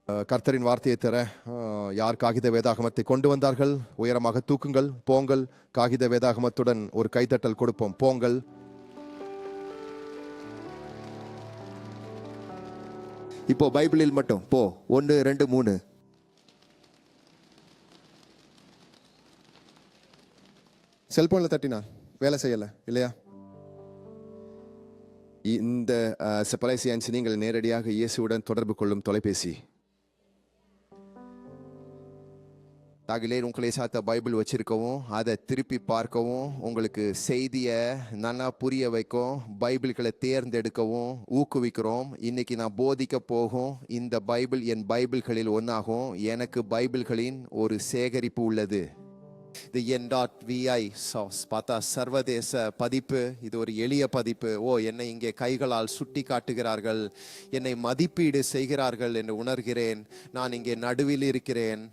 கர்த்தரின் வார்த்தையை தர யார் காகித வேதாகமத்தை கொண்டு வந்தார்கள்? உயரமாக தூக்குங்கள், போங்கள். காகித வேதாகமத்துடன் ஒரு கைத்தட்டல் கொடுப்போம். போங்கள். இப்போ பைபிளில் மட்டும் போ. 1 2 3. செல்போன்ல தட்டினா வேலை செய்யல இல்லையா? இந்த செப்பலைசியான்ஸ் நீங்கள் நேரடியாக இயேசுவுடன் தொடர்பு கொள்ளும் தொலைபேசி. தாகிலே உங்களை சாத்த பைபிள் வச்சிருக்கவும் அதை திருப்பி பார்க்கவும் உங்களுக்கு செய்தியை நல்லா புரிய வைக்கும் பைபிள்களை தேர்ந்தெடுக்கவும் ஊக்குவிக்கிறோம். இன்னைக்கு நான் போதிக்க போகும் இந்த பைபிள் என் பைபிள்களில் ஒன்றாகும். எனக்கு பைபிள்களின் ஒரு சேகரிப்பு உள்ளது. இது N.VI பார்த்தா சர்வதேச பதிப்பு. இது ஒரு எளிய பதிப்பு. என்னை இங்கே கைகளால் சுட்டி காட்டுகிறார்கள், என்னை மதிப்பீடு செய்கிறார்கள் என்று உணர்கிறேன். நான் இங்கே நடுவில் இருக்கிறேன்.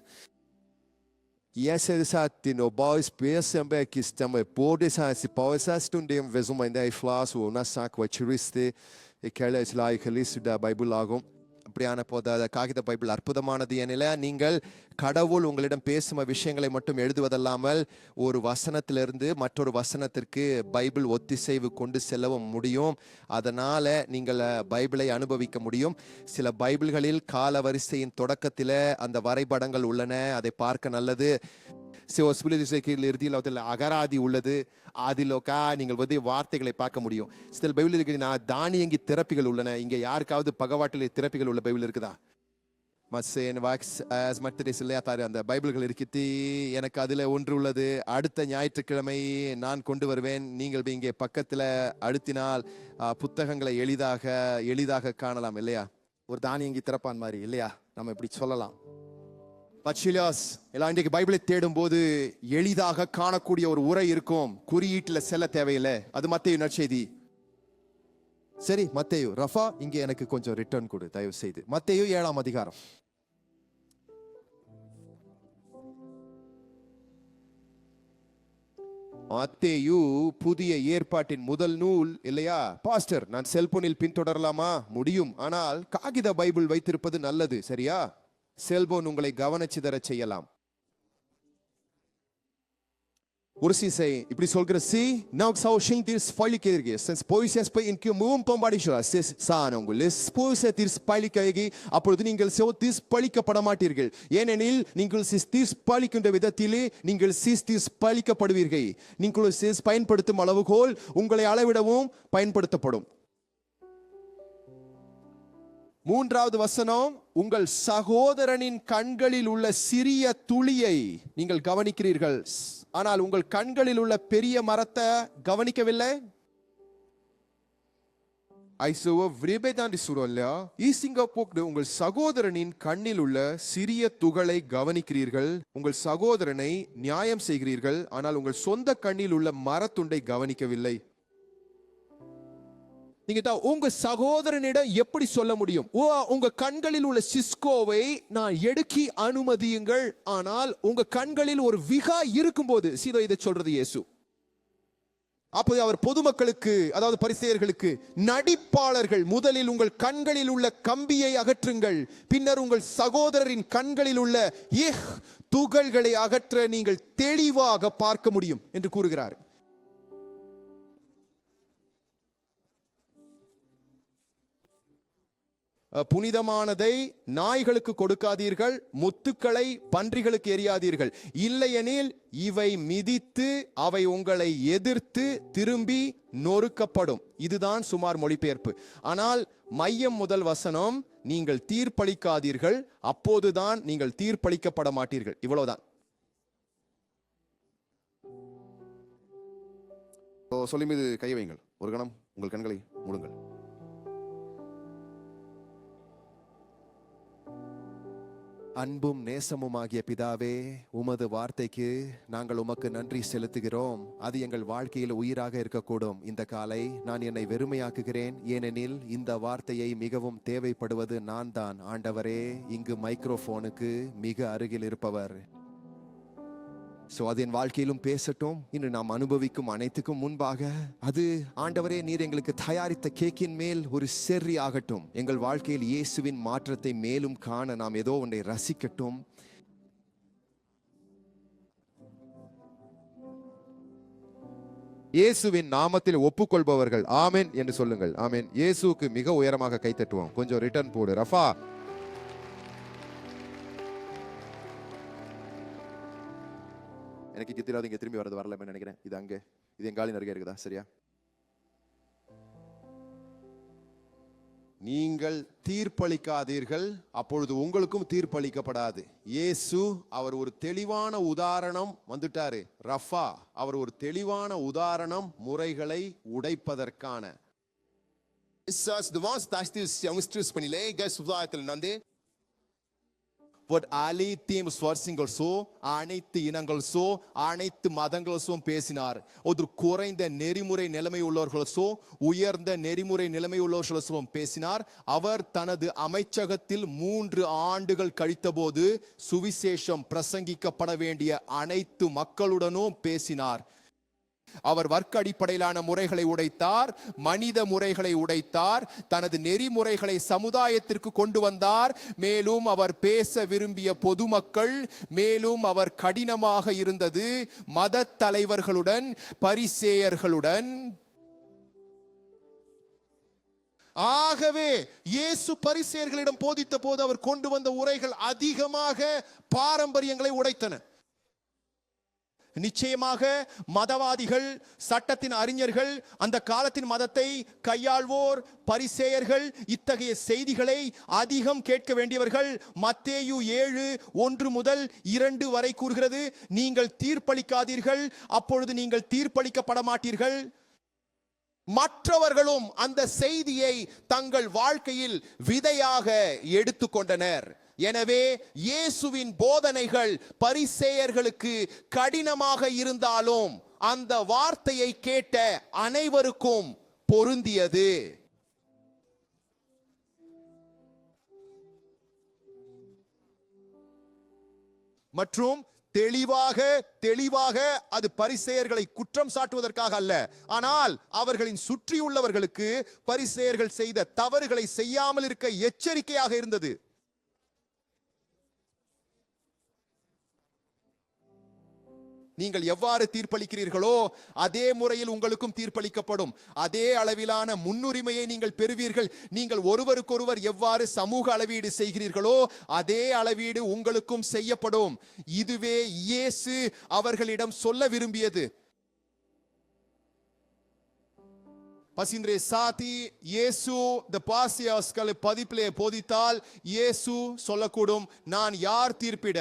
no boys percebe que estamos por esse pausa stundem vezuma ainda e flas o na saco atiriste e quer like list da Bible lagom. அப்படியான போத காகித பைபிள் அற்புதமானது. எனில நீங்கள் கடவுள் உங்களிடம் பேசும் விஷயங்களை மட்டும் எழுதுவதல்லாமல் ஒரு வசனத்திலிருந்து மற்றொரு வசனத்திற்கு பைபிள் ஒத்திசைவு கொண்டு செல்லவும் முடியும். அதனால நீங்கள் பைபிளை அனுபவிக்க முடியும். சில பைபிள்களில் கால வரிசையின் தொடக்கத்தில் அந்த வரைபடங்கள் உள்ளன, அதை பார்க்க நல்லது. இறுதியில் அகராதி உள்ளது, அதிலோக்கா நீங்கள் வார்த்தைகளை பார்க்க முடியும். சில பைபிள் இருக்குதுன்னா தானியங்கி திறப்பிகள் உள்ளன. இங்க யாருக்காவது பகவாட்டிலே திறப்பிகள் உள்ள பைபிள் இருக்குதா? அந்த பைபிள்கள் இருக்குது. எனக்கு அதுல ஒன்று உள்ளது. அடுத்த ஞாயிற்றுக்கிழமை நான் கொண்டு வருவேன். நீங்கள் இங்கே பக்கத்துல அழுத்தினால் புத்தகங்களை எளிதாக காணலாம் இல்லையா? ஒரு தானியங்கி திறப்பான் மாதிரி இல்லையா? நம்ம இப்படி சொல்லலாம். பச்சிலாஸ் எல்லாம் இன்றைக்கு பைபிளை தேடும் போது எளிதாக காணக்கூடிய ஒரு உரை இருக்கும். குறியீட்டில் செல்ல தேவையில்லை. அது மத்தேயு நற்செய்தி. சரி, மத்தேயு ரஃபா இங்கே எனக்கு கொஞ்சம் ரிட்டர்ன் கொடு தயவு செய்து. மத்தேயு 7ஆம் அதிகாரம். மத்தேயு புதிய ஏற்பாட்டின் முதல் நூல் இல்லையா? பாஸ்டர், நான் செல்போனில் பின்தொடரலாமா? முடியும், ஆனால் காகித பைபிள் வைத்திருப்பது நல்லது. சரியா? செல்போன் உங்களை கவனச்சிதற செய்யலாம். ஒரு சீசை இப்படி சொல்கிற C não só o chim dir spoile que essas poesias in que பம்பாடிஷா சானங்குல ஸ்போச dir spoile que அப்பொழுது நீங்கள் திஸ்பலிக்கப்பட மாட்டீர்கள். ஏனெனில் நீங்கள் திஸ்பலிக்கின்ற விதத்திலே நீங்கள் திஸ்பலிக்கப்படுவீர்கள். நீங்கள் பயன்படுத்தும் அளவுகோல் உங்களை அளவிடவும் பயன்படுத்தப்படும். 3வது வசனம், உங்கள் சகோதரனின் கண்களில் உள்ள சிறிய துளியை நீங்கள் கவனிக்கிறீர்கள், ஆனால் உங்கள் கண்களில் உள்ள பெரிய மரத்தை கவனிக்கவில்லை. உங்கள் சகோதரனின் கண்ணில் உள்ள சிறிய துகளை கவனிக்கிறீர்கள், உங்கள் சகோதரனை நியாயம் செய்கிறீர்கள், ஆனால் உங்கள் சொந்த கண்ணில் உள்ள மரத்துண்டை கவனிக்கவில்லை. நீங்க உங்க சகோதரனிடம் எப்படி சொல்ல முடியும்? உங்க கண்களில் உள்ள சிஸ்கோவை நான் எடுக்கி அனுமதியுங்கள், ஆனால் உங்க கண்களில் ஒரு விகா இருக்கும்போது இதை சொல்றது இயேசு. அப்போது அவர் பொதுமக்களுக்கு, அதாவது பரிசேயர்களுக்கு, நடிப்பாளர்கள், முதலில் உங்கள் கண்களில் உள்ள கம்பியை அகற்றுங்கள், பின்னர் உங்கள் சகோதரரின் கண்களில் உள்ள துகள்களை அகற்ற நீங்கள் தெளிவாக பார்க்க முடியும் என்று கூறுகிறார். புனிதமானதை நாய்களுக்கு கொடுக்காதீர்கள், முத்துக்களை பன்றிகளுக்கு எறியாதீர்கள், இல்லையெனில் இவை மிதித்து அவை உங்களை எதிர்த்து திரும்பி நொறுக்கப்படும். இதுதான் சுமார் மொழிபெயர்ப்பு. ஆனால் மையம் முதல் வசனம், நீங்கள் தீர்ப்பளிக்காதீர்கள், அப்போதுதான் நீங்கள் தீர்ப்பளிக்கப்பட மாட்டீர்கள். இவ்வளவுதான். சொல்லி மீது கை வைங்கள். ஒரு கணம் உங்கள் கண்களை மூடுங்கள். அன்பும் நேசமும் ஆகிய பிதாவே, உமது வார்த்தைக்கு நாங்கள் உமக்கு நன்றி செலுத்துகிறோம். அது எங்கள் வாழ்க்கையில் உயிராக இருக்கக்கூடும். இந்த காலை நான் என்னை வெறுமையாக்குகிறேன், ஏனெனில் இந்த வார்த்தையை மிகவும் தேவைப்படுவது நான் தான். ஆண்டவரே, இங்கு மைக்ரோஃபோனுக்கு மிக அருகில் இருப்பவர் சோ அது என் வாழ்க்கையிலும் பேசட்டும். இன்று நாம் அனுபவிக்கும் அனைத்துக்கும் முன்பாக அது ஆண்டவரே நீர் எங்களுக்கு தயாரித்த கேக்கின் மேல் ஒரு செர்ரி ஆகட்டும். எங்கள் வாழ்க்கையில் இயேசுவின் மாற்றத்தை மேலும் காண நாம் ஏதோ ஒன்றை ரசிக்கட்டும். இயேசுவின் நாமத்தில் ஒப்புக்கொள்பவர்கள் ஆமென் என்று சொல்லுங்கள். ஆமென். இயேசுவுக்கு மிக உயரமாக கைத்தட்டுவோம். கொஞ்சம் ரிட்டர்ன் போடு ரஃபா. எனக்கு கித்திராது இங்க திரும்பி வரது வரலன்னு நினைக்கிறேன். இது அங்க இது எங்காலி நிறைய இருக்குதா? சரியா? நீங்கள் தீர்ப்பளிக்காதீர்கள், அப்பொழுது உங்களுக்கும் தீர்ப்பளிக்கப்படாது. இயேசு அவர் ஒரு தெளிவான உதாரணம் வந்துட்டாரு. ரஃபா அவர் ஒரு தெளிவான உதாரணம் முறைகளை உடைப்பதற்கான. அனைத்து இனங்கள் சோ அனைத்து மதங்கள் சோ பேசினார். ஒரு குறைந்த நெறிமுறை நிலைமை உள்ளவர்கள் சோ உயர்ந்த நெறிமுறை நிலைமை உள்ளவர்கள் பேசினார். அவர் தனது அமைச்சகத்தில் 3 ஆண்டுகள் கழித்த போது சுவிசேஷம் பிரசங்கிக்கப்பட வேண்டிய அனைத்து மக்களுடனும் பேசினார். அவர் வர்க்க அடிப்படையிலான முறைகளை உடைத்தார், மனித முறைகளை உடைத்தார், தனது நெறிமுறைகளை சமுதாயத்திற்கு கொண்டு வந்தார். மேலும் அவர் பேச விரும்பிய பொதுமக்கள், மேலும் அவர் கடினமாக இருந்தது மத தலைவர்களுடன், பரிசேயர்களுடன். ஆகவே இயேசு பரிசேயர்களிடம் போதித்த போது அவர் கொண்டு வந்த உரைகள் அதிகமாக பாரம்பரியங்களை உடைத்தன. நிச்சயமாக மதவாதிகள், சட்டத்தின் அறிஞர்கள், அந்த காலத்தின் மதத்தை கையாள்வோர், பரிசேயர்கள் இத்தகைய செய்திகளை அதிகம் கேட்க வேண்டியவர்கள். மத்தேயு 7:1 முதல் 2 வரை கூறுகிறது, நீங்கள் தீர்ப்பளிக்காதீர்கள், அப்பொழுது நீங்கள் தீர்ப்பளிக்கப்பட மாட்டீர்கள். மற்றவர்களும் அந்த செய்தியை தங்கள் வாழ்க்கையில் விதையாக எடுத்துக்கொண்டனர். எனவே இயேசுவின் போதனைகள் பரிசேயர்களுக்கு கடினமாக இருந்தாலும் அந்த வார்த்தையை கேட்ட அனைவருக்கும் பொருந்தியது. மற்றும் தெளிவாக அது பரிசேயர்களை குற்றம் சாட்டுவதற்காக அல்ல, ஆனால் அவர்களின் சுற்றியுள்ளவர்களுக்கு பரிசேயர்கள் செய்த தவறுகளை செய்யாமல் இருக்க எச்சரிக்கையாக இருந்தது. நீங்கள் எவ்வாறு தீர்ப்பளிக்கிறீர்களோ அதே முறையில் உங்களுக்கும் தீர்ப்பளிக்கப்படும். அதே அளவிலான முன்னுரிமையை நீங்கள் பெறுவீர்கள். நீங்கள் ஒருவருக்கொருவர் எவ்வாறு சமூக அளவீடு செய்கிறீர்களோ அதே அளவீடு உங்களுக்கும் செய்யப்படும். இதுவே இயேசு அவர்களிடம் சொல்ல விரும்பியது. பசிந்திரே சாதி இயேசு த பாசியாஸ்களை பதிப்பிலே போதித்தால் இயேசு சொல்லக்கூடும், நான் யார் தீர்ப்பிட?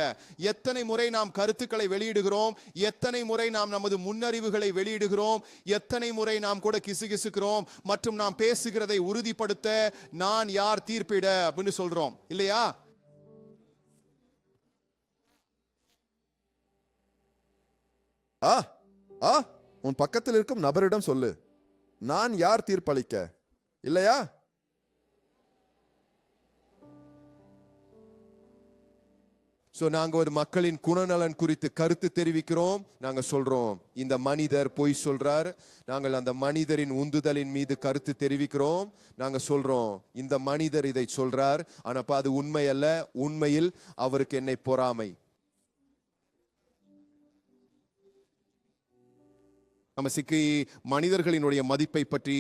எத்தனை முறை நாம் கருத்துக்களை வெளியிடுகிறோம், எத்தனை முறை நாம் நமது முன்னறிவுகளை வெளியிடுகிறோம், எத்தனை முறை நாம் கூட கிசுகிசுக்கிறோம் மற்றும் நாம் பேசுகிறதை உறுதிப்படுத்த நான் யார் தீர்ப்பிட அப்படின்னு சொல்றோம் இல்லையா? உன் பக்கத்தில் இருக்கும் நபரிடம் சொல்லு, நான் யார் தீர்ப்பளிக்க? இல்லையா? நாங்க ஒரு மக்களின் குணநலன் குறித்து கருத்து தெரிவிக்கிறோம். நாங்க சொல்றோம் இந்த மனிதர் பொய் சொல்றார். நாங்கள் அந்த மனிதரின் உந்துதலின் மீது கருத்து தெரிவிக்கிறோம். நாங்க சொல்றோம் இந்த மனிதர் இதை சொல்றார், ஆனா அது உண்மை அல்ல, உண்மையில் அவருக்கு என்னை பொறாமை. நம்ம சிக்கி மனிதர்களினுடைய மதிப்பை பற்றி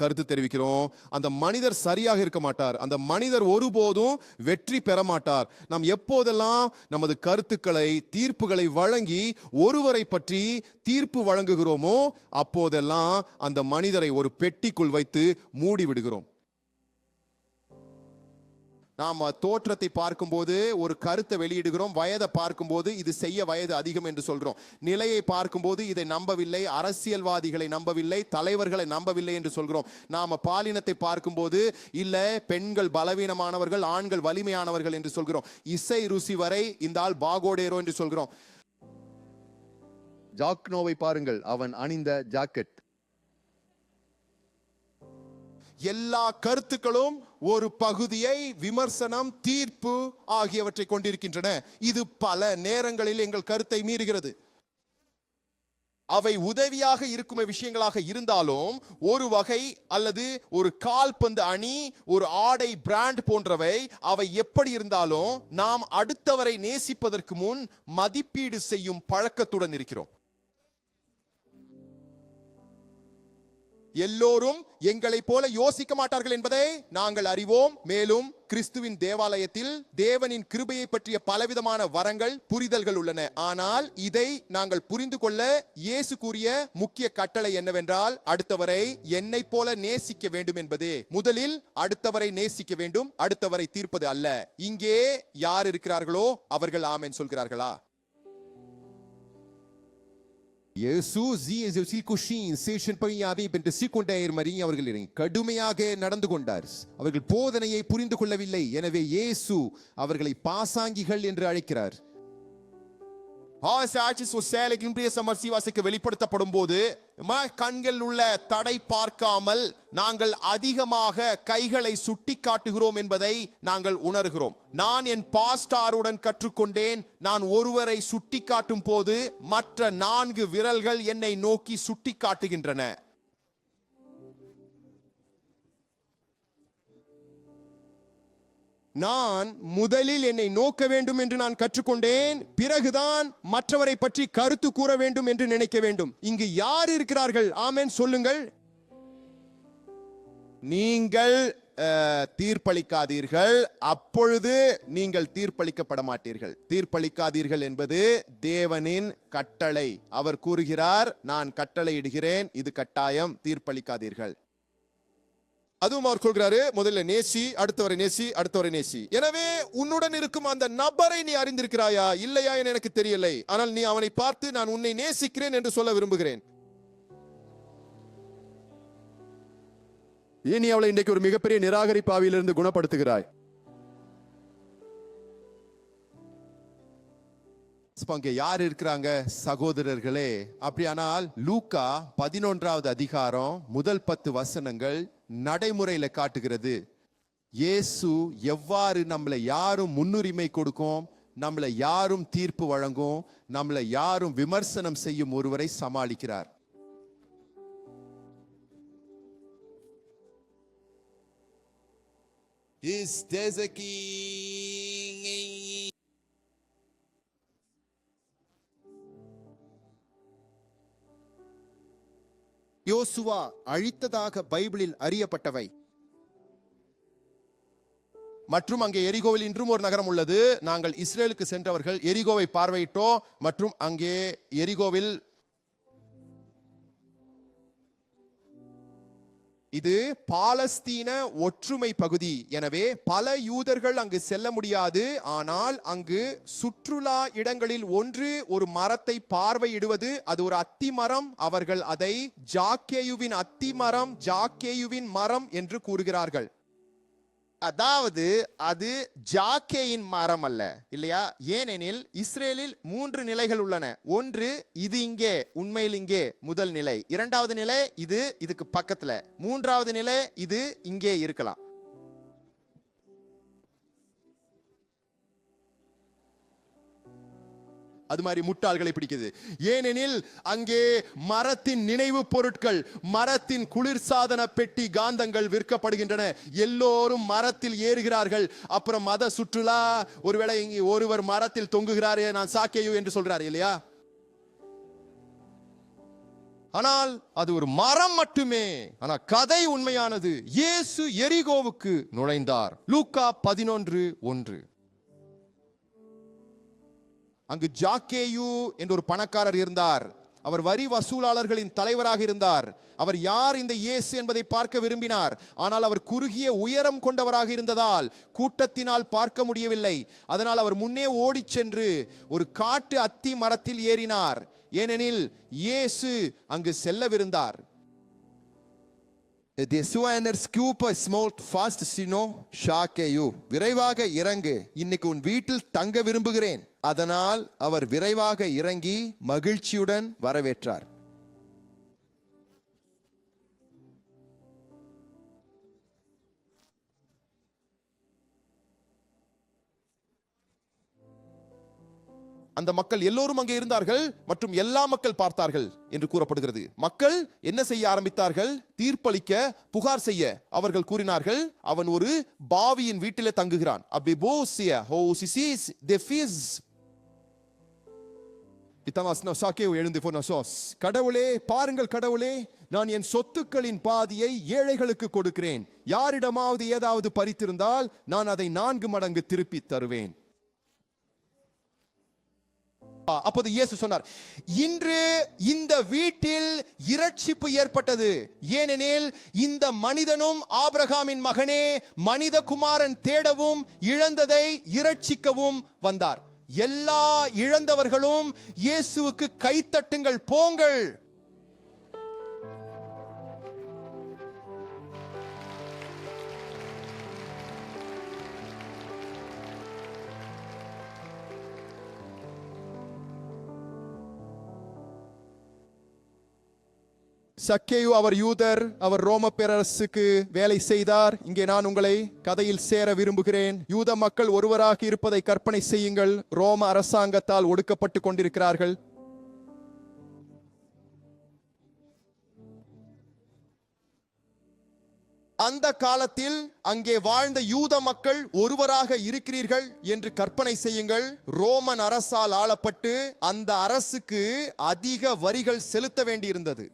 கருத்து தெரிவிக்கிறோம். அந்த மனிதர் சரியாக இருக்க மாட்டார், அந்த மனிதர் ஒருபோதும் வெற்றி பெற மாட்டார். நாம் எப்போதெல்லாம் நமது கருத்துக்களை, தீர்ப்புகளை வழங்கி ஒருவரை பற்றி தீர்ப்பு வழங்குகிறோமோ அப்போதெல்லாம் அந்த மனிதரை ஒரு பெட்டிக்குள் வைத்து மூடி விடுகிறோம். நாம் தோற்றத்தை பார்க்கும்போது ஒரு கருத்தை வெளியிடுகிறோம், வயதை பார்க்கும்போது இது செய்ய வயது அதிகம் என்று சொல்கிறோம், நிலையை பார்க்கும்போது இதை நம்பவில்லை, அரசியல்வாதிகளை நம்பவில்லை, தலைவர்களை நம்பவில்லை என்று சொல்கிறோம். நாம் பாலினத்தை பார்க்கும்போது இல்ல பெண்கள் பலவீனமானவர்கள், ஆண்கள் வலிமையானவர்கள் என்று சொல்கிறோம். இசை ருசி வரை இந்த ஆள் பாகோடேரோ என்று சொல்கிறோம். ஜாக்னோவை பாருங்கள், அவன் அணிந்த ஜாக்கெட். எல்லா கருத்துக்களும் ஒரு பகுதியை விமர்சனம், தீர்ப்பு ஆகியவற்றை கொண்டிருக்கின்றன. இது பல நேரங்களில் எங்கள் கருத்தை மீறுகிறது. அவை உதவியாக இருக்கும் விஷயங்களாக இருந்தாலும் ஒரு வகை அல்லது ஒரு கால்பந்து அணி, ஒரு ஆடை பிராண்ட் போன்றவை அவை எப்படி இருந்தாலும் நாம் அடுத்தவரை நேசிப்பதற்கு முன் மதிப்பீடு செய்யும் பழக்கத்துடன் இருக்கிறோம். எல்லோரும் எங்களை போல யோசிக்க மாட்டார்கள் என்பதை நாங்கள் அறிவோம். மேலும் கிறிஸ்துவின் தேவாலயத்தில் தேவனின் கிருபையை பற்றிய பலவிதமான வரங்கள், புரிதல்கள் உள்ளன. ஆனால் இதை நாங்கள் புரிந்து கொள்ள இயேசு கூறிய முக்கிய கட்டளை என்னவென்றால், அடுத்தவரை என்னை போல நேசிக்க வேண்டும் என்பதே. முதலில் அடுத்தவரை நேசிக்க வேண்டும், அடுத்தவரை தீர்ப்பது அல்ல. இங்கே யார் இருக்கிறார்களோ அவர்கள் ஆமென் சொல்கிறார்களா? Jesus ia seus coxins, sejam panhavi பெற்ற சிக்குண்டையர் மரியா அவர்கள் கடுமையாக நடந்து கொண்டார். அவர்கள் போதனையை புரிந்து கொள்ளவில்லை. எனவே இயேசு அவர்களை பாசாங்கிகள் என்று அழைக்கிறார். வெளிப்படுத்தப்படும் போது கண்கள் உள்ள தடை பார்க்காமல் நாங்கள் அதிகமாக கைகளை சுட்டி காட்டுகிறோம் என்பதை நாங்கள் உணர்கிறோம். நான் என் பாஸ்டாருடன் கற்றுக்கொண்டேன், நான் ஒருவரை சுட்டி காட்டும் போது மற்ற 4 விரல்கள் என்னை நோக்கி சுட்டி காட்டுகின்றன. நான் முதலில் என்னை நோக்க வேண்டும் என்று நான் கற்றுக்கொண்டேன், பிறகுதான் மற்றவரை பற்றி கருத்து கூற வேண்டும் என்று நினைக்க வேண்டும். இங்கு யார் இருக்கிறார்கள்? ஆமென் சொல்லுங்கள். நீங்கள் தீர்ப்பளிக்காதீர்கள், அப்பொழுது நீங்கள் தீர்ப்பளிக்கப்பட மாட்டீர்கள். தீர்ப்பளிக்காதீர்கள் என்பது தேவனின் கட்டளை. அவர் கூறுகிறார், நான் கட்டளை இடுகிறேன், இது கட்டாயம், தீர்ப்பளிக்காதீர்கள். அதுவும் அவர் சொல்கிறாரு, முதல்ல நேசி, அடுத்தவரை நேசி, அடுத்தவரை நேசி. எனவே உன்னுடன் இருக்கும் அந்த நபரை நீ அறிந்திருக்கிறாயா இல்லையா என எனக்கு தெரியலை. ஆனால் நீ அவனை பார்த்து நான் உன்னை நேசிக்கிறேன் என்று சொல்ல விரும்புகிறேன். ஏன் நீ அவளை இன்றைக்கு ஒரு மிகப்பெரிய நிராகரிப்பாவிலிருந்து குணப்படுத்துகிறாய்? அங்கே யார் இருக்கிறாங்க சகோதரர்களே? அப்படியானால் லூக்கா 11வது அதிகாரம் முதல் 10 வசனங்கள் நடைமுறையில காட்டுகிறது. இயேசு எவ்வாறு நம்மளை யாரும் முன்னுரிமை கொடுக்கும், நம்மளை யாரும் தீர்ப்பு வழங்கும், நம்மளை யாரும் விமர்சனம் செய்யும் ஒருவரை சமாளிக்கிறார். யோசுவா அழித்ததாக பைபிளில் அறியப்பட்டவை. மற்றும் அங்கே எரிகோவில் இன்றும் ஒரு நகரம் உள்ளது. நாங்கள் இஸ்ரேலுக்கு சென்றவர்கள் எரிகோவை பார்வையிட்டோம். மற்றும் அங்கே எரிகோவில் இது பாலஸ்தீன ஒற்றுமை பகுதி. எனவே பல யூதர்கள் அங்கு செல்ல முடியாது. ஆனால் அங்கு சுற்றுலா இடங்களில் ஒன்று ஒரு மரத்தை பார்வையிடுவது. அது ஒரு அத்தி மரம். அவர்கள் அதை ஜாக்கேயுவின் அத்தி மரம், ஜாக்கேயுவின் மரம் என்று கூறுகிறார்கள். அதாவது அது ஜாக்கேயின் மரம் அல்ல, இல்லையா? ஏனெனில் இஸ்ரேலில் 3 நிலைகள் உள்ளன. ஒன்று இது இங்கே, உண்மையில் இங்கே முதல் நிலை. இரண்டாவது நிலை இது, இதுக்கு பக்கத்துல. மூன்றாவது நிலை இது இங்கே இருக்கலாம். அது மாதிரி முட்டாள்களை பிடிக்குது. ஏனெனில் அங்கே மரத்தின் நினைவு பொருட்கள், மரத்தின் குளிர்சாதன பெட்டி, காந்தங்கள் விற்கப்படுகின்றன. எல்லோரும் மரத்தில் ஏறுகிறார்கள். அப்புறம் மத சுற்றுலா, ஒருவேளை இங்கே ஒருவர் மரத்தில் தொங்குகிறாரே, நான் சாக்கேயு என்று சொல்றாரு, இல்லையா? ஆனால் அது ஒரு மரம் மட்டுமே. ஆனால் கதை உண்மையானது. இயேசு எரிகோவுக்கு நுழைந்தார். லூக்கா 11:1. அங்கு ஜாக்கேயு என்ற ஒரு பணக்காரர் இருந்தார். அவர் வரி வசூலாளர்களின் தலைவராக இருந்தார். அவர் யார் இந்த இயேசு என்பதை பார்க்க விரும்பினார். ஆனால் அவர் குறுகிய உயரம் கொண்டவராக இருந்ததால் கூட்டத்தினால் பார்க்க முடியவில்லை. அதனால் அவர் முன்னே ஓடிச் சென்று ஒரு காட்டு அத்தி மரத்தில் ஏறினார். ஏனெனில் இயேசு அங்கு செல்லவிருந்தார். விரைவாக இறங்கு, இன்னைக்கு உன் வீட்டில் தங்க விரும்புகிறேன். அதனால் அவர் விரைவாக இறங்கி மகிழ்ச்சியுடன் வரவேற்றார். அந்த மக்கள் எல்லோரும் அங்கே இருந்தார்கள் மற்றும் எல்லா மக்கள் பார்த்தார்கள் என்று கூறப்படுகிறது. மக்கள் என்ன செய்ய ஆரம்பித்தார்கள்? தீர்ப்பளிக்க, புகார் செய்ய அவர்கள் கூறினார்கள், அவன் ஒரு பாவியின் வீட்டிலே தங்குகிறான். கடவுளே, பாருங்கள் கடவுளே, நான் என் சொத்துக்களின் பாதியை ஏழைகளுக்கு கொடுக்கிறேன். யாரிடமாவது ஏதாவது பறித்திருந்தால் நான் அதை 4 மடங்கு திருப்பி தருவேன். அப்போது இயேசு சொன்னார், இன்று இந்த வீட்டில் இரட்சிப்பு ஏற்பட்டது. ஏனெனில் இந்த மனிதனும் ஆபிரகாமின் மகனே, மனித குமாரன் தேடவும் இழந்ததை இரட்சிக்கவும் வந்தார். எல்லா இழந்தவர்களும் இயேசுவுக்கு கைத்தட்டுங்கள், போங்கள். சக்கேயு அவர் யூதர், அவர் ரோம பேரரசுக்கு வேலை செய்தார். இங்கே நான் உங்களை கதையில் சேர விரும்புகிறேன். யூத மக்கள் ஒருவராக இருப்பதை கற்பனை செய்யுங்கள். ரோம அரசாங்கத்தால் ஒடுக்கப்பட்டு கொண்டிருக்கிறார்கள். அந்த காலத்தில் அங்கே வாழ்ந்த யூத மக்கள் ஒருவராக இருக்கிறீர்கள் என்று கற்பனை செய்யுங்கள். ரோமன் அரசால் ஆளப்பட்டு அந்த அரசுக்கு அதிக வரிகள் செலுத்த வேண்டியிருந்தது.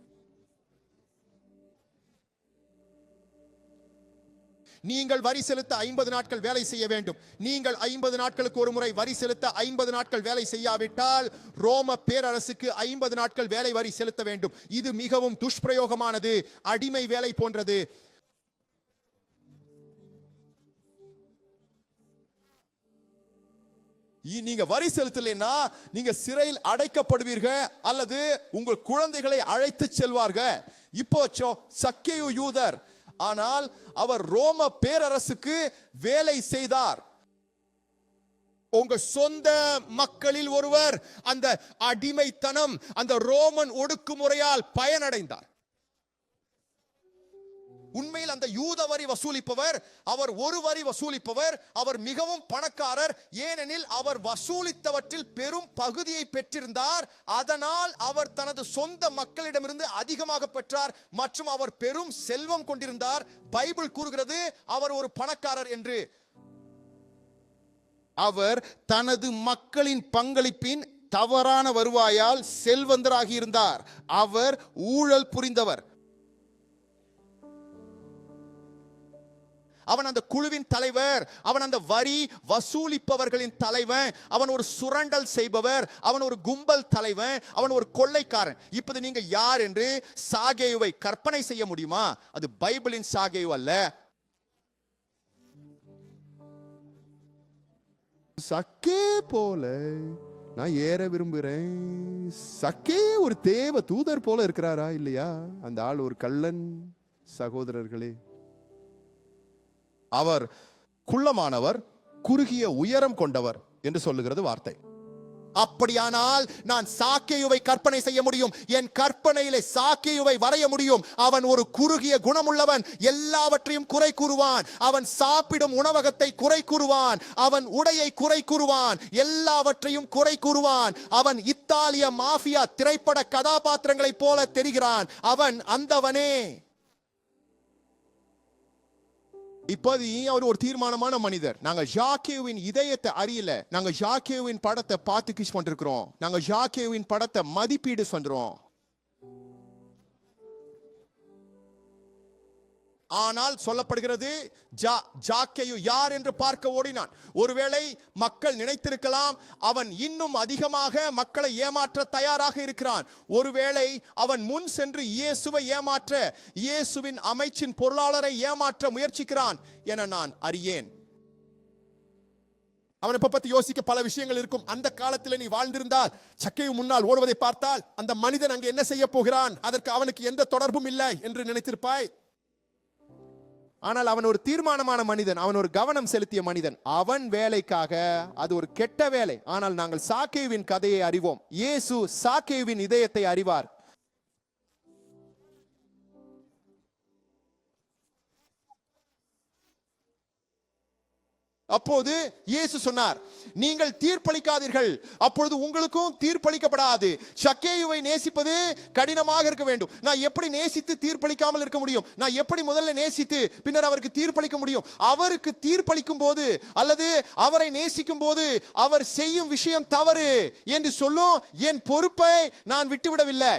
நீங்கள் வரி செலுத்த 50 நாட்கள் வேலை செய்ய வேண்டும். நீங்கள் 50 நாட்களுக்கு ஒரு முறை வரி செலுத்த 50 நாட்கள் வேலை செய்யாவிட்டால் ரோம பேரரசுக்கு 50 நாட்கள் வேலை வரி செலுத்த வேண்டும். இது மிகவும் துஷ்பிரயோகமானது, அடிமை வேலை போன்றது. நீங்க வரி செலுத்தலைன்னா நீங்க சிறையில் அடைக்கப்படுவீர்கள் அல்லது உங்கள் குழந்தைகளை அழைத்து செல்வார்கள். இப்போ சக்கேயு யூதர், ஆனால் அவர் ரோம பேரரசுக்கு வேலை செய்தார். உங்க சொந்த மக்களில் ஒருவர் அந்த அடிமைத்தனம், அந்த ரோமன் ஒடுக்குமுறையால் பயனடைந்தார். உண்மையில் அந்த யூத வரி வசூலிப்பவர், அவர் ஒரு வரி வசூலிப்பவர், அவர் மிகவும் பணக்காரர். ஏனெனில் அவர் வசூலித்தவற்றில் பெரும் பகுதியை பெற்றிருந்தார். அதனால் அவர் தனது சொந்த மக்களிடமிருந்து அதிகமாக பெற்றார் மற்றும் அவர் பெரும் செல்வம் கொண்டிருந்தார். பைபிள் கூறுகிறது அவர் ஒரு பணக்காரர் என்று. அவர் தனது மக்களின் பங்களிப்பின் தவறான வருவாயால் செல்வந்தராகி இருந்தார். அவர் ஊழல் புரிந்தவர். அவன் அந்த குழுவின் தலைவர், அவன் அந்த வரி வசூலிப்பவர்களின் தலைவன், அவன் ஒரு சுரண்டல் செய்பவர், அவன் ஒரு கும்பல் தலைவன், அவன் ஒரு கொள்ளைக்காரன். இப்போது நீங்க யார் என்று சாகேயுவை கற்பனை செய்ய முடியுமா? அது பைபிளின் சாகேயு அல்ல. சக்கே போல நான் ஏற விரும்புகிறேன். சக்கே ஒரு தேவ தூதர் போல இருக்கிறாரா இல்லையா? அந்த ஆள் ஒரு கள்ளன். சகோதரர்களே, அவர் குள்ளமானவர், குறுகிய உயரம் கொண்டவர் என்று சொல்லுகிறது வார்த்தை. அப்படியானால் நான் சாக்கேயுவை கற்பனை செய்ய முடியும். என் கற்பனையிலே சாக்கேயுவை வரைய முடியும். அவன் ஒரு குறுகிய குணமுள்ளவன், எல்லாவற்றையும் குறை கூறுவான். அவன் சாப்பிடும் உணவகத்தை குறை கூறுவான், அவன் உடையை குறை கூறுவான், எல்லாவற்றையும் குறை கூறுவான். அவன் இத்தாலிய மாஃபியா திரைப்பட கதாபாத்திரங்களைப் போல தெரிகிறான். அவன் அந்தவனே. இப்போது அவர் ஒரு தீர்மானமான மனிதர். நாங்க ஜாக்கேவின் இதயத்தை அறியல, நாங்க ஜாக்கேவின் படத்தை பார்த்து கிஷ் பண்ணிருக்கிறோம். நாங்க ஜாக்கேவின் படத்தை மதிப்பீடு பண்றோம். ஆனால் சொல்லப்படுகிறது ஜாக்கேயு யார் என்று பார்க்க ஓடினான். ஒருவேளை மக்கள் நினைத்திருக்கலாம் அவன் இன்னும் அதிகமாக மக்களை ஏமாற்ற தயாராக இருக்கிறான். ஒருவேளை அவன் முன் சென்று இயேசுவை ஏமாற்ற, இயேசுவின் அமைச்சின் பொருளாளரை ஏமாற்ற முயற்சிக்கிறான் என நான் அறியேன். அவனை பத்தி யோசிக்க பல விஷயங்கள் இருக்கும். அந்த காலத்தில் நீ வாழ்ந்திருந்தால், சக்கேயு முன்னால் ஓடுவதை பார்த்தால், அந்த மனிதன் அங்கே என்ன செய்ய போகிறான், அதற்கு அவனுக்கு எந்த தொடர்பும் இல்லை என்று நினைத்திருப்பாய். ஆனால் அவன் ஒரு தீர்மானமான மனிதன், அவன் ஒரு கவனம் செலுத்திய மனிதன். அவன் வேலைக்காக அது ஒரு கெட்ட வேலை. ஆனால் நாங்கள் சாக்கேயுவின் கதையை அறிவோம். இயேசு சாக்கேயுவின் இதயத்தை அறிவார். அப்போது இயேசு சொன்னார், நீங்கள் தீர்ப்பளிக்காதீர்கள், அப்பொழுது உங்களுக்கும் தீர்ப்பளிக்கப்படாது. சக்கேயுவை நேசிப்பது கடினமாக இருக்க வேண்டும். நான் எப்படி நேசித்து தீர்ப்பளிக்காமல் இருக்க முடியும்? நான் எப்படி முதல்ல நேசித்து பின்னர் அவருக்கு தீர்ப்பளிக்க முடியும்? அவருக்கு தீர்ப்பளிக்கும் போது அல்லது அவரை நேசிக்கும் போது அவர் செய்யும் விஷயம் தவறு என்று சொல்லும் என் பொறுப்பை நான் விட்டுவிடவில்லை.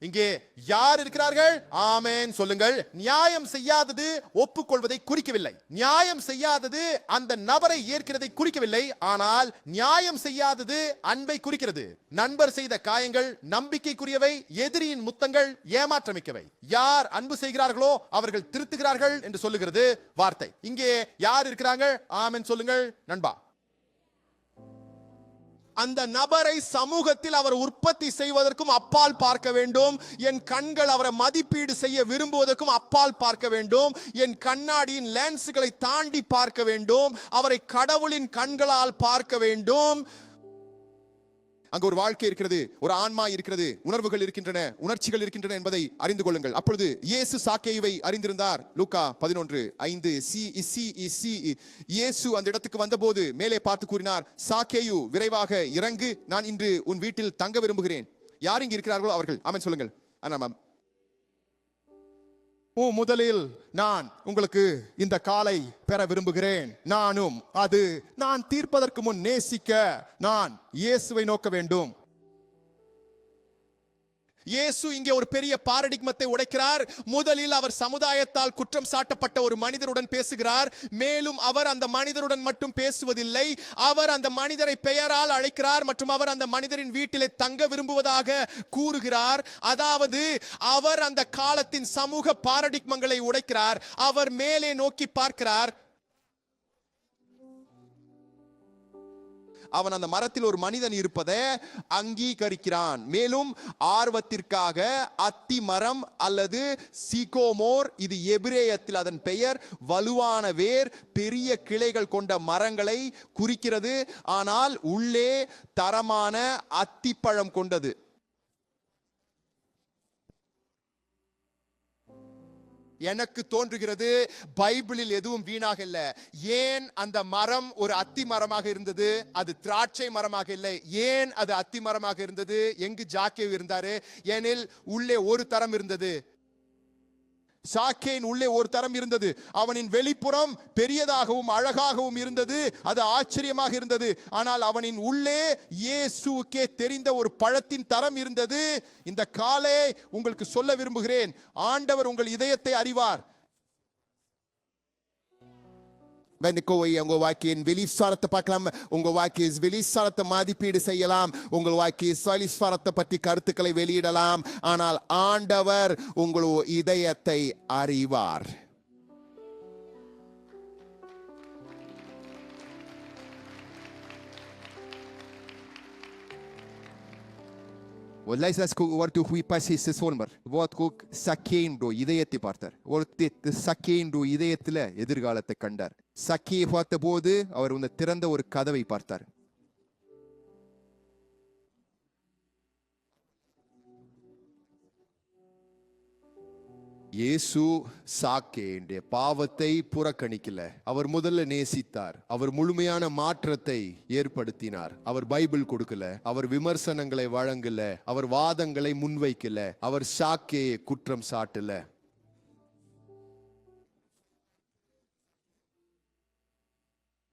இங்கே யார் இருக்கிறார்கள்? ஆமென் சொல்லுங்கள். நியாயம் செய்யாதது ஒப்புக்கொள்வதை குறிக்கவில்லை. நியாயம் செய்யாதது அந்த நபரை ஏற்கிறதை குறிக்கவில்லை. ஆனால் நியாயம் செய்யாதது அன்பை குறிக்கிறது. நண்பர் செய்த காயங்கள் நம்பிக்கைக்குரியவை, எதிரியின் முத்தங்கள் ஏமாற்றமிக்கவை. யார் அன்பு செய்கிறார்களோ அவர்கள் திருத்துகிறார்கள் என்று சொல்லுகிறது வார்த்தை. இங்கே யார் இருக்கிறாங்க? ஆமென் சொல்லுங்கள் நண்பா. அந்த நபரை சமூகத்தில் அவர் உற்பத்தி செய்வதற்கும் அப்பால் பார்க்க வேண்டும். என் கண்கள் அவரை மதிப்பீடு செய்ய விரும்புவதற்கும் அப்பால் பார்க்க வேண்டும். என் கண்ணாடியின் லென்ஸ்களை தாண்டி பார்க்க வேண்டும். அவரை கடவுளின் கண்களால் பார்க்க வேண்டும். அங்கு ஒரு வாழ்க்கை இருக்கிறது, ஒரு ஆன்மா இருக்கிறது, உணர்வுகள் இருக்கின்றன, உணர்ச்சிகள் இருக்கின்றன என்பதை அறிந்து கொள்ளுங்கள். அப்பொழுது இயேசு சாக்கேயுவை அறிந்திருந்தார். லூக்கா 11:5 இயேசு அந்த இடத்துக்கு வந்தபோது மேலே பார்த்து கூறினார், சாக்கேயு விரைவாக இறங்கு, நான் இன்று உன் வீட்டில் தங்க விரும்புகிறேன். யார் இங்கு இருக்கிறார்களோ அவர்கள் ஆமென் சொல்லுங்கள். முதலில் நான் உங்களுக்கு இந்த காலை பெற விரும்புகிறேன். நானும் அது நான் தீர்ப்பதற்கு முன் நேசிக்க நான் இயேசுவை நோக்க வேண்டும். இயேசு இங்கே ஒரு பெரிய பாரடிக்மத்தை உடைக்கிறார். முதலில் அவர் சமுதாயத்தால் குற்றம் சாட்டப்பட்ட ஒரு மனிதருடன் பேசுகிறார். மேலும் அவர் அந்த மனிதருடன் மட்டும் பேசுவதில்லை, அவர் அந்த மனிதரை பெயரால் அழைக்கிறார் மற்றும் அவர் அந்த மனிதரின் வீட்டிலே தங்க விரும்புவதாக கூறுகிறார். அதாவது அவர் அந்த காலத்தின் சமூக பாரடிக்மங்களை உடைக்கிறார். அவர் மேலே நோக்கி பார்க்கிறார். அவன் அந்த மரத்தில் ஒரு மனிதன் இருப்பதை அங்கீகரிக்கிறான். மேலும் ஆர்வத்திற்காக அத்தி மரம் அல்லது சீகோமோர், இது எபிரேயத்தில் அதன் பெயர், வலுவான வேர், பெரிய கிளைகள் கொண்ட மரங்களை குறிக்கிறது. ஆனால் உள்ளே தரமான அத்திப்பழம் கொண்டது. எனக்கு தோன்றுகிறது பைபிளில் எதுவும் வீணாக இல்லை. ஏன் அந்த மரம் ஒரு அத்தி மரமாக இருந்தது, அது திராட்சை மரமாக இல்லை? ஏன் அது அத்தி மரமாக இருந்தது? எங்கு ஜாக்கேயு இருந்தாரு? ஏனில் உள்ளே ஒரு தரம் இருந்தது. சாக்கேயின் உள்ளே ஒரு தரம் இருந்தது. அவனின் வெளிப்புறம் பெரியதாகவும் அழகாகவும் இருந்தது, அது ஆச்சரியமாக இருந்தது. ஆனால் அவனின் உள்ளே இயேசுவுக்கே தெரிந்த ஒரு பழத்தின் தரம் இருந்தது. இந்த காலை உங்களுக்கு சொல்ல விரும்புகிறேன், ஆண்டவர் உங்கள் இதயத்தை அறிவார். உங்க வாழ்க்கையின் வெளிஸ்வாரத்தை பார்க்கலாம், உங்க வாழ்க்கையின் வெளிஸ்வாரத்தை மதிப்பீடு செய்யலாம், உங்கள் வாழ்க்கையின் வெளிஸ்வாரத்தை பற்றி கருத்துக்களை வெளியிடலாம். ஆனால் ஆண்டவர் உங்கள் இதயத்தை அறிவார். இதயத்தை பார்த்தார். இதயத்துல எதிர்காலத்தை கண்டார். சக்கேயை பார்த்த போது அவர் திறந்த ஒரு கதவை பார்த்தார். இயேசு சாக்கேயுடைய பாவத்தை புறக்கணிக்கல. அவர் முதல்ல நேசித்தார். அவர் முழுமையான மாற்றத்தை ஏற்படுத்தினார். அவர் பைபிள் கொடுக்கல, அவர் விமர்சனங்களை வழங்கல, அவர் வாதங்களை முன்வைக்கல, அவர் சாக்கேயை குற்றம் சாட்டல.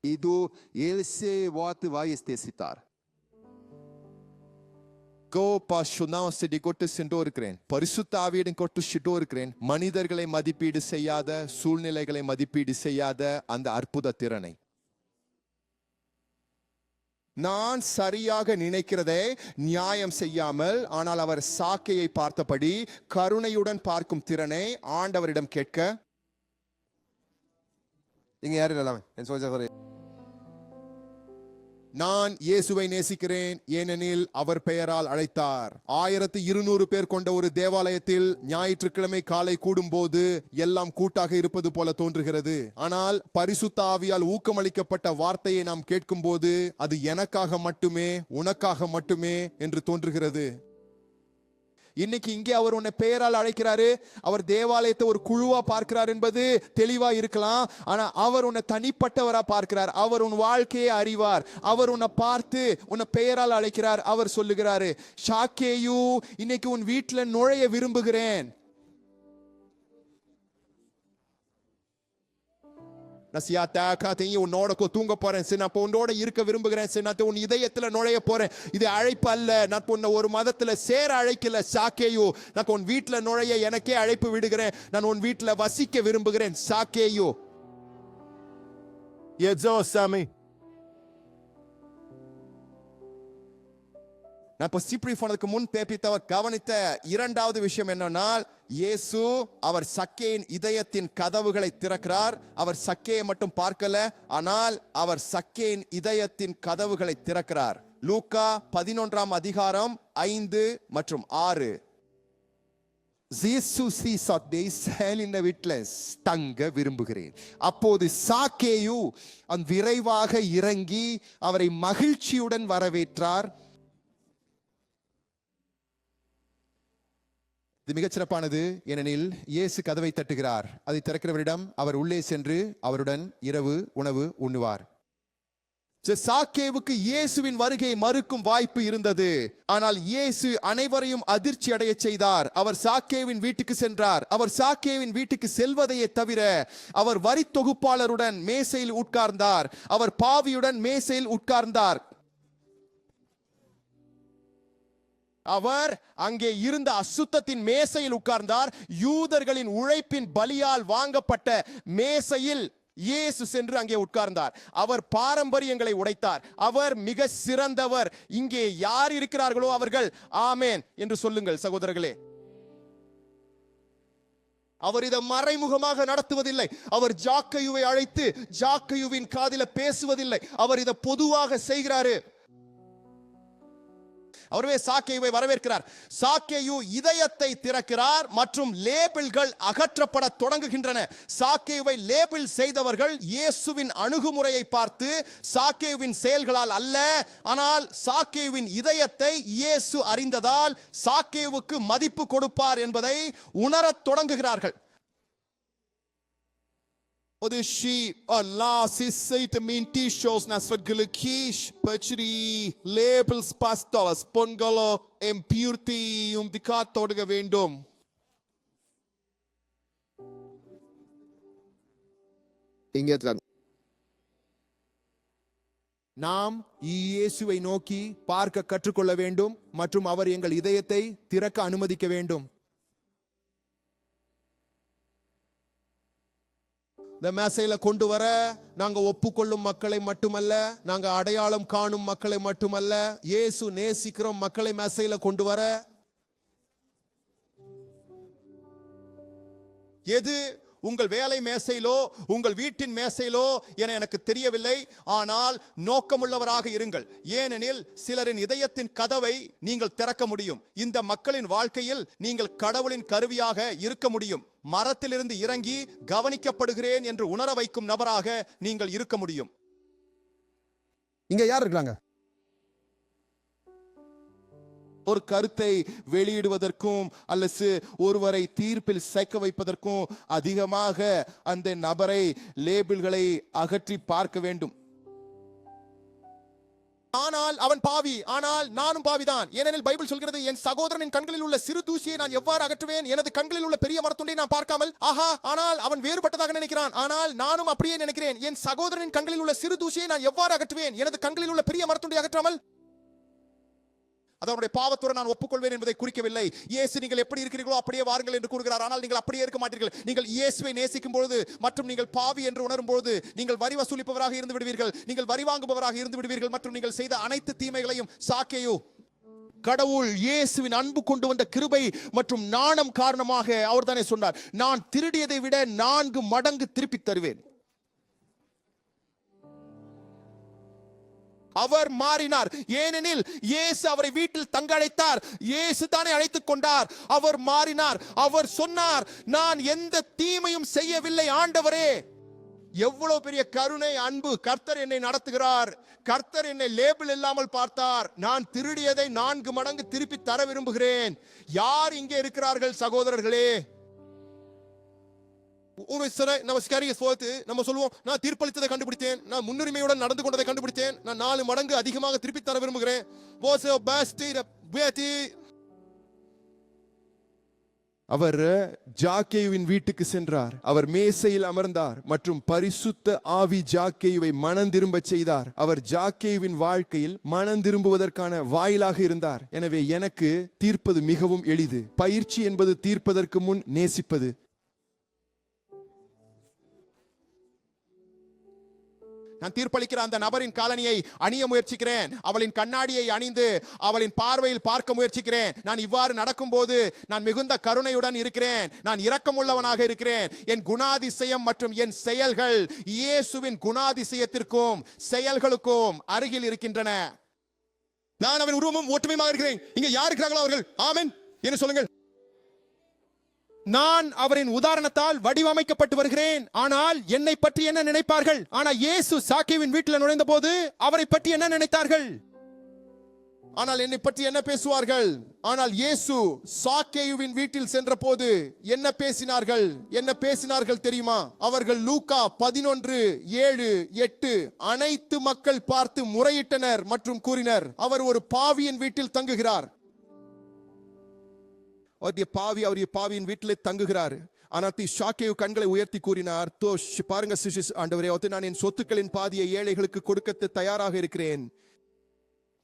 இது ele se volta vai exercitar. பரிசுத்த ஆவியுடன் கொட்டுச்சிட்டோ இருக்கிறேன். மனிதர்களை மதிப்பீடு செய்யாத, சூழ்நிலைகளை மதிப்பீடு செய்யாத அந்த அற்புத திறனை, நான் சரியாக நினைக்கிறதை நியாயம் செய்யாமல், ஆனால் அவர் சாக்கையை பார்த்தபடி கருணையுடன் பார்க்கும் திறனை ஆண்டவரிடம் கேட்க. இங்க யாரு என் சொல்ல, நான் இயேசுவை நேசிக்கிறேன் ஏனெனில் அவர் பெயரால் அழைத்தார். 1200 பேர் கொண்ட ஒரு தேவாலயத்தில் ஞாயிற்றுக்கிழமை காலை கூடும்போது எல்லாம் கூட்டாக இருப்பது போல தோன்றுகிறது. ஆனால் பரிசுத்த ஆவியால் ஊக்கமளிக்கப்பட்ட வார்த்தையை நாம் கேட்கும் போது அது எனக்காக மட்டுமே, உனக்காக மட்டுமே என்று தோன்றுகிறது. இன்னைக்கு இங்கே அவர் உன்னை பெயரால் அழைக்கிறாரு. அவர் தேவாலயத்தை ஒரு குழுவா பார்க்கிறார் என்பது தெளிவா இருக்கலாம். ஆனா அவர் உன்னை தனிப்பட்டவரா பார்க்கிறார். அவர் உன் வாழ்க்கையை அறிவார். அவர் உன்னை பார்த்து உன்னை பெயரால் அழைக்கிறார். அவர் சொல்லுகிறாரு, ஷாக்கேயு, இன்னைக்கு உன் வீட்டுல நுழைய விரும்புகிறேன். உன்னோட தூங்க போறேன், சரி நான் உன்னோட இருக்க விரும்புகிறேன், சரி நான் உன் இதயத்துல நுழைய போறேன். இது அழைப்பு அல்ல. நான் உன்னை ஒரு மதத்துல சேர அழைக்கல சாக்கேயு. நான் உன் வீட்டுல நுழைய எனக்கே அழைப்பு விடுகிறேன். நான் உன் வீட்டுல வசிக்க விரும்புகிறேன் சாக்கேயு. சாமி, நான் இப்ப சிப்ரி போனதுக்கு முன் பேப்பித்தவர் கவனித்த இரண்டாவது விஷயம் என்னன்னா, இயேசு அவர் சக்கேயின் இதயத்தின் கதவுகளை திறக்கிறார். அவர் சக்கேயை மட்டும் பார்க்கல, ஆனால் அவர் சக்கேயின் இதயத்தின் கதவுகளை திறக்கிறார். லூக்கா 11ஆம் அதிகாரம் 5 மற்றும் 6. வீட்டில் தங்க விரும்புகிறேன். அப்போது சாக்கேயு அந்த விரைவாக இறங்கி அவரை மகிழ்ச்சியுடன் வரவேற்றார். இது மிகச்சிறப்பானது. ஏனெனில் இயேசு கதவை தட்டுகிறார். அதை திறக்கிறவரிடம் அவர் உள்ளே சென்று அவருடன் இரவு உணவு உண்ணுவார். சாக்கேவுக்கு இயேசுவின் வருகை மறுக்கும் வாய்ப்பு இருந்தது. ஆனால் இயேசு அனைவரையும் அதிர்ச்சி அடைய செய்தார். அவர் சாக்கேவின் வீட்டுக்கு சென்றார். அவர் சாக்கேவின் வீட்டுக்கு செல்வதையே தவிர அவர் வரி தொகுப்பாளருடன் மேசையில் உட்கார்ந்தார். அவர் பாவியுடன் மேசையில் உட்கார்ந்தார். அவர் அங்கே இருந்த அசுத்தத்தின் மேசையில் உட்கார்ந்தார். யூதர்களின் உழைப்பின் பலியால் வாங்கப்பட்ட மேசையில் இயேசு சென்று அங்கே உட்கார்ந்தார். அவர் பாரம்பரியங்களை உடைத்தார். அவர் மிக சிறந்தவர். இங்கே யார் இருக்கிறார்களோ அவர்கள் ஆமேன் என்று சொல்லுங்கள் சகோதரர்களே. அவர் இதை மறைமுகமாக நடத்துவதில்லை. அவர் ஜாக்கையுவை அழைத்து ஜாக்கையுவின் காதில பேசுவதில்லை. அவர் இதை பொதுவாக செய்கிறாரு. அவரே சாக்கேயுவை வரவேற்கிறார். சாக்கேயு இதயத்தை திறக்கிறார் மற்றும் லேபிள்கள் அகற்றப்பட தொடங்குகின்றன. சாக்கேயுவை லேபிள் செய்தவர்கள் இயேசுவின் அணுகுமுறையை பார்த்து சாக்கேயுவின் செயல்களால் அல்ல, ஆனால் சாக்கேயுவின் இதயத்தை இயேசு அறிந்ததால் சாக்கேயுவுக்கு மதிப்பு கொடுப்பார் என்பதை உணரத் தொடங்குகிறார்கள். Och det sker Allah sista mintishows nas för glukish pachri labels pastolas pongalo impurity dikatodga vendum. இங்கே நாம் இயேசுவை நோக்கி பார்க்க கற்றுக்கொள்ள வேண்டும் மற்றும் அவர் எங்கள் இதயத்தை திறக்க அனுமதிக்க வேண்டும். இந்த மேசையில கொண்டு வர நாங்க ஒப்புக்கொள்ளும் மக்களை மட்டுமல்ல, நாங்க அடையாளம் காணும் மக்களை மட்டுமல்ல, இயேசு நேசிக்கிறோம் மக்களை மேசையில கொண்டு வர. எது உங்கள் வேலை மேசையிலோ உங்கள் வீட்டின் மேசையிலோ என எனக்கு தெரியவில்லை, ஆனால் நோக்கமுள்ளவராக இருங்கள். ஏனெனில் சிலரின் இதயத்தின் கதவை நீங்கள் திறக்க முடியும். இந்த மக்களின் வாழ்க்கையில் நீங்கள் கடவுளின் கருவியாக இருக்க முடியும். மரத்திலிருந்து இறங்கி கவனிக்கப்படுகிறேன் என்று உணர வைக்கும் நபராக நீங்கள் இருக்க முடியும். இங்க யார் இருக்காங்க? ஒரு கருத்தை வெளியிடுவதற்கும் அல்லது ஒருவரை தீர்ப்பில் சேர்க்க வைப்பதற்கும் அதிகமாக அந்த நபரை லேபிள்களை அகற்றி பார்க்க வேண்டும். ஆனால் அவன் பாவி, ஆனால் நானும் பாவிதான். ஏனெனில் பைபிள் சொல்கிறது, என் சகோதரனின் கண்களில் உள்ள சிறு தூசியை நான் எவ்வாறு அகற்றுவேன், எனது கண்களில் உள்ள பெரிய மரத்துண்டை நான் பார்க்காமல். ஆஹா, ஆனால் அவன் வேறுபட்டதாக நினைக்கிறான், ஆனால் நானும் அப்படியே நினைக்கிறேன். என் சகோதரனின் கண்களில் உள்ள சிறு தூசியை நான் எவ்வாறு அகற்றுவேன், எனது கண்களில் உள்ள பெரிய மரத்துண்டை அகற்றாமல். அதனுடைய பாவத்துடன் நான் ஒப்புக்கொள்வேன் என்பதை குறிக்கவில்லை. இயேசு நீங்கள் எப்படி இருக்கிறீர்களோ அப்படியே வாருங்கள் என்று கூறுகிறார். ஆனால் நீங்கள் அப்படியே இருக்க மாட்டீர்கள். நீங்கள் இயேசுவை நேசிக்கும் பொழுது மற்றும் நீங்கள் பாவி என்று உணரும் பொழுது நீங்கள் வரி வசூலிப்பவராக இருந்து விடுவீர்கள், நீங்கள் வரி வாங்குபவராக இருந்து விடுவீர்கள். மற்றும் நீங்கள் செய்த அனைத்து தீமைகளையும் சாக்கேயு கடவுள் இயேசுவின் அன்பு கொண்டு வந்த கிருபை மற்றும் நாணம் காரணமாக அவர் தானே சொன்னார், நான் திருடியதை விட 4 மடங்கு திருப்பி தருவேன். அவர் மாறினார். ஏனெனில் இயேசு அவரை வீட்டில் தங்க அழைத்தார். இயேசு தானே அழைத்துக் கொண்டார். அவர் மாறினார். அவர் சொன்னார், நான் எந்த தீமையும் செய்யவில்லை ஆண்டவரே. எவ்வளவு பெரிய கருணை அன்பு! கர்த்தர் என்னை நடத்துகிறார். கர்த்தர் என்னை லேபிள் இல்லாமல் பார்த்தார். நான் திருடியதை 4 மடங்கு திருப்பி தர விரும்புகிறேன். யார் இங்கே இருக்கிறார்கள் சகோதரர்களே? நம்ம ஸ்கேரியஸ் போது நம்ம சொல்லுவோம், நான் தீர்ப்பளித்ததை கண்டுபிடித்தேன், நான் முன்னுரிமையுடன் நடந்து கொண்டதை கண்டுபிடித்தேன், நான் 4 மடங்கு அதிகமாக திருப்பி தர விரும்புகிறேன். அவர் ஜாக்கேயுவின் வீட்டுக்கு சென்றார். அவர் மேசையில் அமர்ந்தார் மற்றும் பரிசுத்த ஆவி ஜாக்கேயுவை மனம் திரும்ப செய்தார். அவர் ஜாக்கேயுவின் வாழ்க்கையில் மனம் திரும்புவதற்கான வாயிலாக இருந்தார். எனவே எனக்கு தீர்ப்பது மிகவும் எளிது. பயிற்சி என்பது தீர்ப்பதற்கு முன் நேசிப்பது. நான் தீர்ப்பளிக்கிற அந்த நபரின் காலணியை அணிய முயற்சிக்கிறேன். அவளின் கண்ணாடியை அணிந்து அவளின் பார்வையில் பார்க்க முயற்சிக்கிறேன். நான் இவ்வாறு நடக்கும்போது நான் மிகுந்த கருணையுடன் இருக்கிறேன். நான் இரக்கமுள்ளவனாக இருக்கிறேன். என் குணாதிசயம் மற்றும் என் செயல்கள் இயேசுவின் குணாதிசயத்திற்கும் செயல்களுக்கும் அருகில் இருக்கின்றன. நான் அவன் உருவமும் ஒற்றுமையாக இருக்கிறேன். இங்க யார் இருக்கிறார்களோ அவர்கள் ஆமென் என்று சொல்லுங்கள். நான் அவரின் உதாரணத்தால் வடிவமைக்கப்பட்டு வருகிறேன். ஆனால் என்னை பற்றி என்ன நினைப்பார்கள்? ஆனால் இயேசு சாக்கேவின் வீட்டில் நுழைந்த போது அவரை பற்றி என்ன நினைத்தார்கள்? ஆனால் என்னை பற்றி என்ன பேசுவார்கள்? ஆனால் இயேசு சாக்கேயுவின் வீட்டில் சென்ற போது என்ன பேசினார்கள்? என்ன பேசினார்கள் தெரியுமா? அவர்கள் லூக்கா 11:7-8 அனைத்து மக்கள் பார்த்து முறையிட்டனர் மற்றும் கூறினர், அவர் ஒரு பாவியின் வீட்டில் தங்குகிறார். அவருடைய பாவியின் வீட்டிலே தங்குகிறார். ஆனால் சாக்கேயு கண்களை உயர்த்தி கூறினார், பாருங்க ஆண்டவரே, நான் என் சொத்துக்களின் பாதியை ஏழைகளுக்கு கொடுக்க தயாராக இருக்கிறேன்.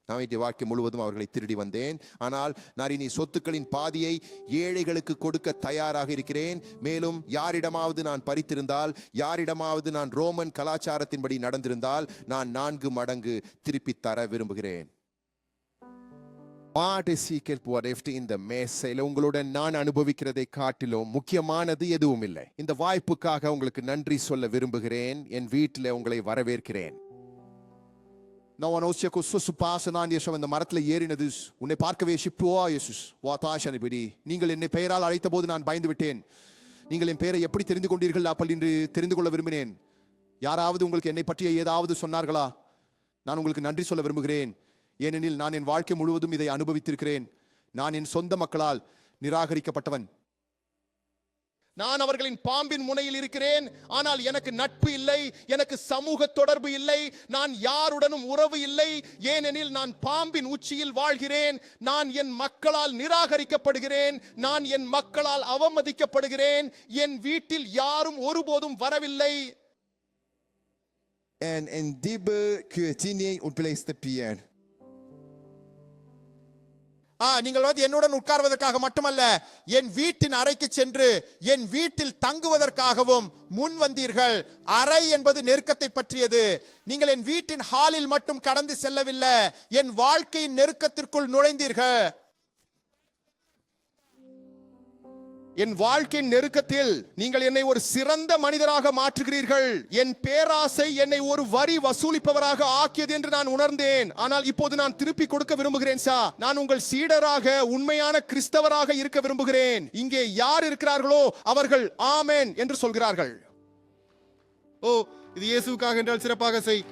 நான் என்னுடைய வாழ்க்கை முழுவதும் அவர்களை திருடி வந்தேன். ஆனால் நான் இனி சொத்துக்களின் பாதியை ஏழைகளுக்கு கொடுக்க தயாராக இருக்கிறேன். மேலும் யாரிடமாவது நான் பறித்திருந்தால், யாரிடமாவது நான் ரோமன் கலாச்சாரத்தின்படி நடந்திருந்தால், நான் 4 மடங்கு திருப்பி தர விரும்புகிறேன். இந்த மேசையில உங்களுடன் நான் அனுபவிக்கிறதை காட்டிலும் முக்கியமானது எதுவும் இல்லை. இந்த வாய்ப்புக்காக உங்களுக்கு நன்றி சொல்ல விரும்புகிறேன். என் வீட்டில் உங்களை வரவேற்கிறேன். இந்த மரத்துல ஏறினது உன்னை பார்க்கவே நீங்கள் என்னை பெயரால் அழைத்த போது நான் பயந்து விட்டேன். நீங்கள் என் பெயரை எப்படி தெரிந்து கொண்டீர்கள் அப்படி என்று தெரிந்து கொள்ள விரும்பினேன். யாராவது உங்களுக்கு என்னை பற்றிய ஏதாவது சொன்னார்களா? நான் உங்களுக்கு நன்றி சொல்ல விரும்புகிறேன். ஏனெனில் நான் என் வாழ்க்கை முழுவதும் இதை அனுபவித்திருக்கிறேன். நான் என் சொந்த மக்களால் நிராகரிக்கப்பட்டவன். நான் அவர்களின் பாம்பின் முனையில் இருக்கிறேன். ஆனால் எனக்கு நட்பு இல்லை, எனக்கு சமூக தொடர்பு இல்லை, நான் யாருடனும் உறவு இல்லை. ஏனெனில் நான் பாம்பின் உச்சியில் வாழ்கிறேன். நான் என் மக்களால் நிராகரிக்கப்படுகிறேன். நான் என் மக்களால் அவமதிக்கப்படுகிறேன். என் வீட்டில் யாரும் ஒருபோதும் வரவில்லை. En dibbe kuetini und pleiste pier. நீங்கள் வந்து என்னுடன் உட்கார்வதற்காக மட்டுமல்ல, என் வீட்டின் அறைக்கு சென்று என் வீட்டில் தங்குவதற்காகவும் முன் வந்தீர்கள். அறை என்பது நெருக்கத்தை பற்றியது. நீங்கள் என் வீட்டின் ஹாலில் மட்டும் கடந்து செல்லவில்லை, என் வாழ்க்கையின் நெருக்கத்திற்குள் நுழைந்தீர்கள். என் வாழ்க்கையின் நெருக்கத்தில் நீங்கள் என்னை ஒரு சிறந்த மனிதராக மாற்றுகிறீர்கள். என் பேராசை என்னை ஒரு வரி வசூலிப்பவராக ஆக்கியது என்று நான் உணர்ந்தேன். ஆனால் இப்போது நான் திருப்பி கொடுக்க விரும்புகிறேன். நான் உங்கள் சீடராக, உண்மையான கிறிஸ்தவராக இருக்க விரும்புகிறேன். இங்கே யார் இருக்கிறார்களோ அவர்கள் ஆமென் என்று சொல்கிறார்கள். ஓ, இது இயேசுவுக்காக என்றால் சிறப்பாக செய்.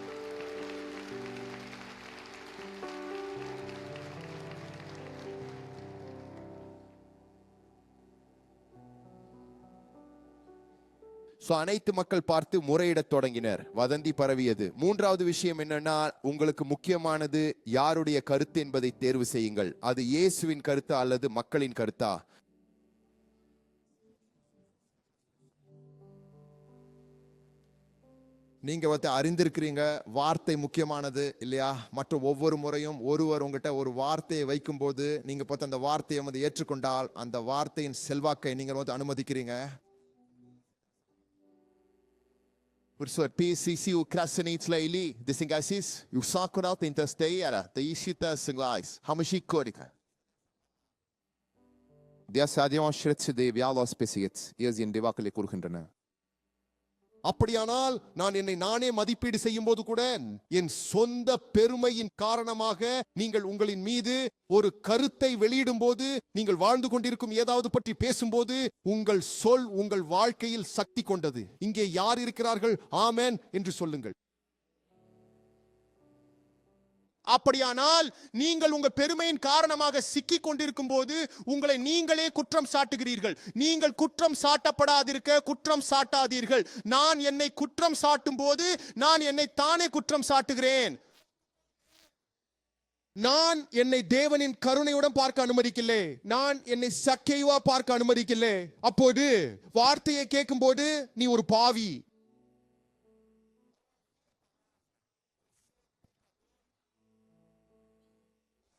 அனைத்து மக்கள் பார்த்து முறையிடத் தொடங்கினர். வதந்தி பரவியது. 3வது விஷயம் என்னன்னா, உங்களுக்கு முக்கியமானது யாருடைய கருத்து என்பதை தேர்வு செய்யுங்கள். அது இயேசுவின் கருத்தா அல்லது மக்களின் கருத்தா? நீங்க வந்து அறிந்திருக்கிறீங்க, வார்த்தை முக்கியமானது இல்லையா? மற்ற ஒவ்வொரு முறையும் ஒருவர் உங்ககிட்ட ஒரு வார்த்தையை வைக்கும் போது நீங்க பார்த்து அந்த வார்த்தையை வந்து ஏற்றுக்கொண்டால் அந்த வார்த்தையின் செல்வாக்கை நீங்க வந்து அனுமதிக்கிறீங்க. PCC o krasenit leili desingasis o sakonat intersteira de ishita singlais hamashikonika. Det är så att jag har sett det vi alla speciellt är sin det vakle kurkendna. அப்படியானால் நான் என்னை நானே மதிப்பீடு செய்யும் போது கூட என் சொந்த பெருமையின் காரணமாக நீங்கள் உங்களின் மீது ஒரு கருத்தை வெளியிடும் போது, நீங்கள் வாழ்ந்து கொண்டிருக்கும் ஏதாவது பற்றி பேசும்போது, உங்கள் சொல் உங்கள் வாழ்க்கையில் சக்தி கொண்டது. இங்கே யார் இருக்கிறார்கள்? ஆமென் என்று சொல்லுங்கள். அப்படியானால் நீங்கள் உங்கள் பெருமையின் காரணமாக சிக்கிக் கொண்டிருக்கும் போது உங்களை நீங்களே குற்றம் சாட்டுகிறீர்கள். நீங்கள் குற்றம் சாட்டப்படாதிருக்க குற்றம் சாட்டாதீர்கள். நான் என்னை குற்றம் சாட்டும் போது நான் என்னை தானே குற்றம் சாட்டுகிறேன். நான் என்னை தேவனின் கருணையுடன் பார்க்க அனுமதிக்கலே. நான் என்னை சக்கைவா பார்க்க அனுமதிக்கலே. அப்போது வார்த்தையை கேட்கும் போது நீ ஒரு பாவி,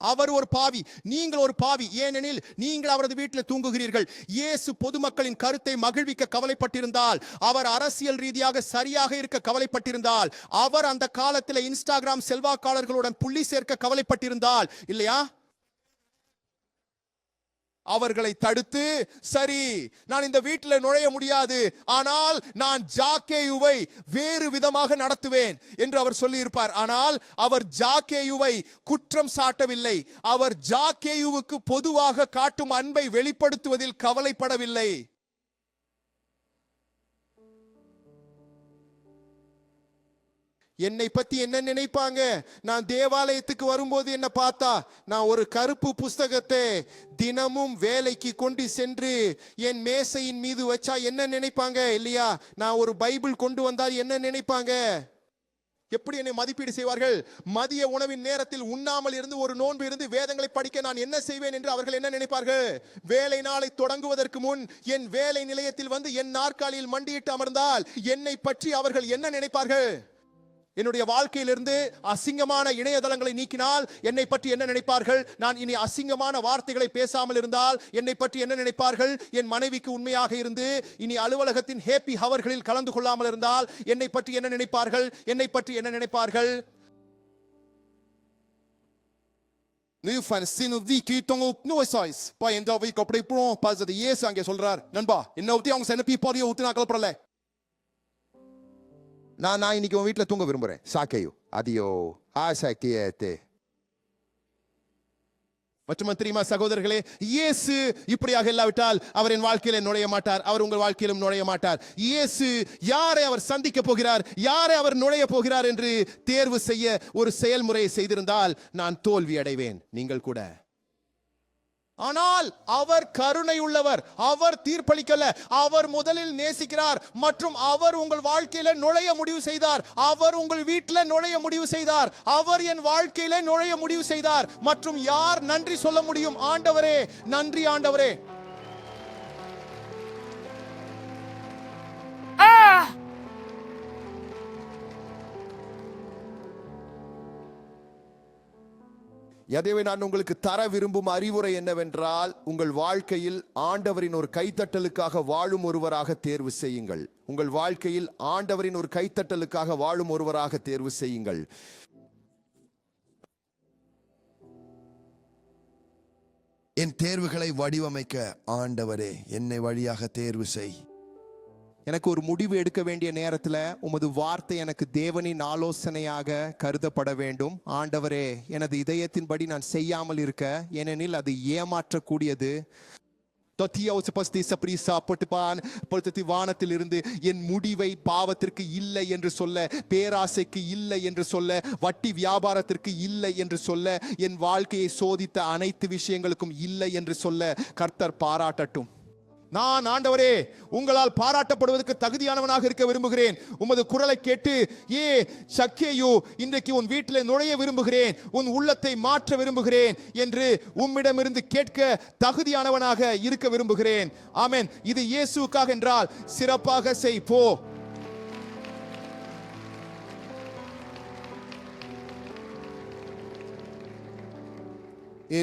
அவர் ஒரு பாவி, நீங்கள் ஒரு பாவி. ஏனெனில் நீங்கள் அவரது வீட்டில் தூங்குகிறீர்கள். இயேசு பொதுமக்களின் கருத்தை மகிழ்விக்க கவலைப்பட்டிருந்தால், அவர் அரசியல் ரீதியாக சரியாக இருக்க கவலைப்பட்டிருந்தால், அவர் அந்த காலத்தில் இன்ஸ்டாகிராம் செல்வாக்காளர்களுடன் புள்ளி சேர்க்க கவலைப்பட்டிருந்தால், இல்லையா, அவர்களை தடுத்து, சரி நான் இந்த வீட்டில் நுழைய முடியாது, ஆனால் நான் ஜாக்கேயுவை வேறு விதமாக நடத்துவேன் என்று அவர் சொல்லி இருப்பார். ஆனால் அவர் ஜாக்கேயுவை குற்றம் சாட்டவில்லை. அவர் ஜாக்கேயுவுக்கு பொதுவாக காட்டும் அன்பை வெளிப்படுத்துவதில் கவலைப்படவில்லை. என்னை பத்தி என்ன நினைப்பாங்க? நான் தேவாலயத்துக்கு வரும்போது என்ன பார்த்தா, நான் ஒரு கருப்பு புஸ்தகத்தை தினமும் வேலைக்கு கொண்டு சென்று என் மேசையின் மீது வச்சா என்ன நினைப்பாங்க? இல்லையா, நான் ஒரு பைபிள் கொண்டு வந்தால் என்ன நினைப்பாங்க? எப்படி என்னை மதிப்பீடு செய்வார்கள்? மதிய உணவின் நேரத்தில் உண்ணாமல் இருந்து ஒரு நோன்பு இருந்து வேதங்களை படிக்க நான் என்ன செய்வேன் என்று அவர்கள் என்ன நினைப்பார்கள்? வேலை நாளை தொடங்குவதற்கு முன் என் வேலை நிலையத்தில் வந்து என் நாற்காலியில் மண்டியிட்டு அமர்ந்தால் என்னை பற்றி அவர்கள் என்ன நினைப்பார்கள்? என்னுடைய வாழ்க்கையிலிருந்து அசிங்கமான இணையதளங்களை நீக்கினால் என்னை பற்றி என்ன நினைப்பார்கள்? நான் இனி அசிங்கமான வார்த்தைகளை பேசாமல் இருந்தால் என்னை பற்றி என்ன நினைப்பார்கள்? என் மனைவிக்கு உண்மையாக இருந்து இனி அலுவலகத்தின் ஹேப்பி ஹவர்களில் கலந்து கொள்ளாமல் இருந்தால் என்னை பற்றி என்ன நினைப்பார்கள்? என்னை பற்றி என்ன நினைப்பார்கள்? Nu fanns sinu viki utong ut no size. Pa en dag vi kopri pro pas de Yesu ange solrar. Nanba, inna uti ang sene people yo utina kal prale. நான் இன்னைக்கு உன் வீட்டில் தூங்க விரும்புறேன். சாக்கையோ அதியோ ஆசக்கியத்தே. மற்றும் தெரியுமா சகோதரர்களே, இயேசு இப்படியாக இல்லாவிட்டால் அவர் என் வாழ்க்கையில நுழைய மாட்டார். அவர் உங்கள் வாழ்க்கையிலும் நுழைய மாட்டார். இயேசு யாரை அவர் சந்திக்க போகிறார், யாரை அவர் நுழைய போகிறார் என்று தேர்வு செய்ய ஒரு செயல்முறையை செய்திருந்தால் நான் தோல்வி அடைவேன், நீங்கள் கூட. ஆனால் அவர் கருணை உள்ளவர். அவர் தீர்ப்பளிக்கல. அவர் முதலில் நேசிக்கிறார் மற்றும் அவர் உங்கள் வாழ்க்கையில நுழைய முடிவு செய்தார். அவர் உங்கள் வீட்டில் நுழைய முடிவு செய்தார். அவர் என் வாழ்க்கையில நுழைய முடிவு செய்தார். மற்றும் யார் நன்றி சொல்ல முடியும்? ஆண்டவரே, நன்றி ஆண்டவரே. எதைவே நான் உங்களுக்கு தர விரும்பும் அறிவுரை என்னவென்றால், உங்கள் வாழ்க்கையில் ஆண்டவரின் ஒரு கைத்தட்டலுக்காக வாழும் ஒருவராக தேர்வு செய்யுங்கள். உங்கள் வாழ்க்கையில் ஆண்டவரின் ஒரு கைத்தட்டலுக்காக வாழும் ஒருவராக தேர்வு செய்யுங்கள். என் தேர்வுகளை வடிவமைக்க ஆண்டவரே என்னை வழியாக தேர்வு செய். எனக்கு ஒரு முடிவு எடுக்க வேண்டிய நேரத்தில் உமது வார்த்தை எனக்கு தேவனின் ஆலோசனையாக கருதப்பட வேண்டும். ஆண்டவரே, எனது இதயத்தின்படி நான் செய்யாமல் இருக்க, ஏனெனில் அது ஏமாற்றக்கூடியது. வானத்திலிருந்து என் முடிவை பாவத்திற்கு இல்லை என்று சொல்ல, பேராசைக்கு இல்லை என்று சொல்ல, வட்டி வியாபாரத்திற்கு இல்லை என்று சொல்ல, என் வாழ்க்கையை சோதித்த அனைத்து விஷயங்களுக்கும் இல்லை என்று சொல்ல கர்த்தர் பாராட்டட்டும். நான் ஆண்டவரே உங்களால் பாராட்டப்படுவதற்கு தகுதியானவனாக இருக்க விரும்புகிறேன். உமது குரலை கேட்டு, ஏ சக்கேயு, இன்றைக்கு உன் வீட்டில் நுழைய விரும்புகிறேன், உன் உள்ளத்தை மாற்ற விரும்புகிறேன் என்று உம்மிடமிருந்து கேட்க தகுதியானவனாக இருக்க விரும்புகிறேன். ஆமென். இது இயேசுவுக்காக என்றால் சிறப்பாக செய், போ.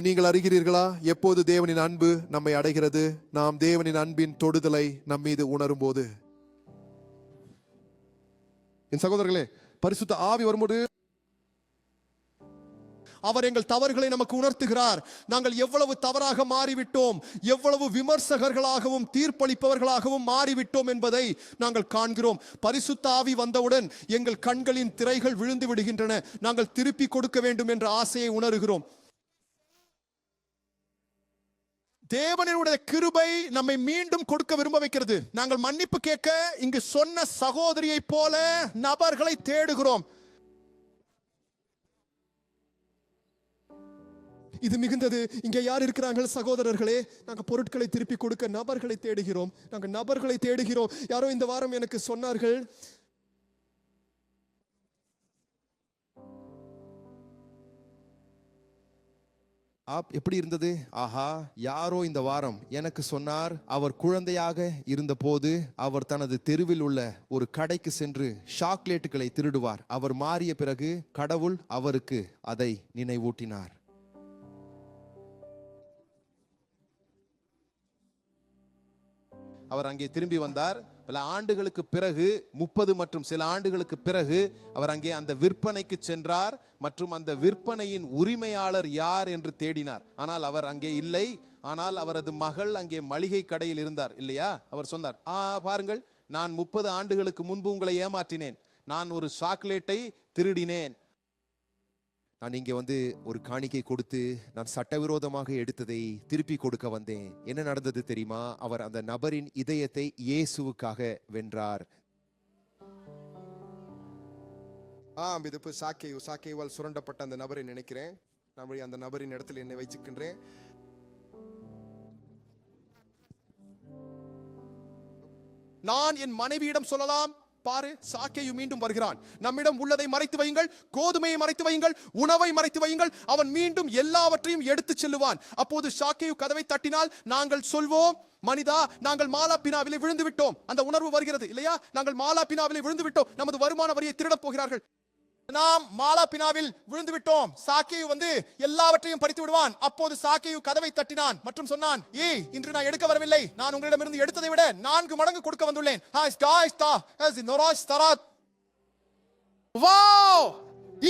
நீங்கள் அறிகிறீர்களா எப்போது தேவனின் அன்பு நம்மை அடைகிறது? நாம் தேவனின் அன்பின் தொடுதலை நம் மீது உணரும் போது. என் சகோதரர்களே, பரிசுத்த ஆவி வரும்போது அவர் எங்கள் தவறுகளை நமக்கு உணர்த்துகிறார். நாங்கள் எவ்வளவு தவறாக மாறிவிட்டோம், எவ்வளவு விமர்சகர்களாகவும் தீர்ப்பளிப்பவர்களாகவும் மாறிவிட்டோம் என்பதை நாங்கள் காண்கிறோம். பரிசுத்த ஆவி வந்தவுடன் எங்கள் கண்களின் திரைகள் விழுந்து விடுகின்றன. நாங்கள் திருப்பி கொடுக்க வேண்டும் என்ற ஆசையை உணர்கிறோம். தேவனுடைய கிருபை நம்மை மீண்டும் கொடுக்க விரும்ப வைக்கிறது. நாங்கள் மன்னிப்பு கேட்க இங்கு சொன்ன சகோதரியை போல நபர்களை தேடுகிறோம். இது மிகுந்தது. இங்கே யார் இருக்கிறார்கள் சகோதரர்களே? நாங்கள் பொருட்களை திருப்பி கொடுக்க நபர்களை தேடுகிறோம். நாங்கள் நபர்களை தேடுகிறோம். யாரோ இந்த வாரம் எனக்கு சொன்னார்கள், எப்படி இருந்தது? ஆஹா, யாரோ இந்த வாரம் எனக்கு சொன்னார், அவர் குழந்தையாக இருந்தபோது அவர் தனது தெருவில் உள்ள ஒரு கடைக்கு சென்று சாக்லேட்டுகளை திருடுவார். அவர் மாறிய பிறகு கடவுள் அவருக்கு அதை நினைவூட்டினார். அவர் அங்கே திரும்பி வந்தார். பல ஆண்டுகளுக்கு பிறகு, 30 மற்றும் சில ஆண்டுகளுக்கு பிறகு அவர் அங்கே அந்த விற்பனைக்கு சென்றார் மற்றும் அந்த விற்பனையின் உரிமையாளர் யார் என்று தேடினார். ஆனால் அவர் அங்கே இல்லை. ஆனால் அவரது மகள் அங்கே மளிகை கடையில் இருந்தார் இல்லையா? அவர் சொன்னார், பாருங்கள், நான் 30 ஆண்டுகளுக்கு முன்பு உங்களை ஏமாற்றினேன். நான் ஒரு சாக்லேட்டை திருடினேன். நான் இங்கே வந்து ஒரு காணிக்கை கொடுத்து நான் சட்டவிரோதமாக எடுத்ததை திருப்பி கொடுக்க வந்தேன். என்ன நடந்தது தெரியுமா? அவர் அந்த நபரின் இதயத்தை இயேசுவுக்காக வென்றார். இது சாக்கேவால் சுரண்டப்பட்ட அந்த நபரை நினைக்கிறேன். நான் அந்த நபரின் இடத்தில் என்னை வைச்சுக்கின்றேன். நான் என் மனைவியிடம் சொல்லலாம், பாரு, சாக்கேயு மீண்டும் வருகிறான். நம்மிடம் உள்ளதை மறைத்து வையுங்கள், கோதுமையை மறைத்து வையுங்கள், உணவை மறைத்து வையுங்கள், அவன் மீண்டும் எல்லாவற்றையும் எடுத்து செல்லுவான். அப்போது சாக்கேயு கதவை தட்டினால் நாங்கள் சொல்வோம், மனிதா, நாங்கள் மாலா பினாவிலே விழுந்து விட்டோம். அந்த உணர்வு வருகிறது இல்லையா? நாங்கள் மாலா பினாவிலே விழுந்து விட்டோம். நமது வருமான வரியை திருடப் போகிறார்கள். நாம் மாலா பினாவில் விழுந்து விட்டோம். சாக்கேயு வந்து எல்லாவற்றையும் பறித்து விடுவான். அப்போது சாக்கேயு கதவை தட்டினான் மற்றும் சொன்னான், இன்று நான் எடுக்க வரவில்லை. நான் உங்களிடமிருந்து எடுத்ததை விட 4 மடங்கு கொடுக்க வந்துள்ளேன்.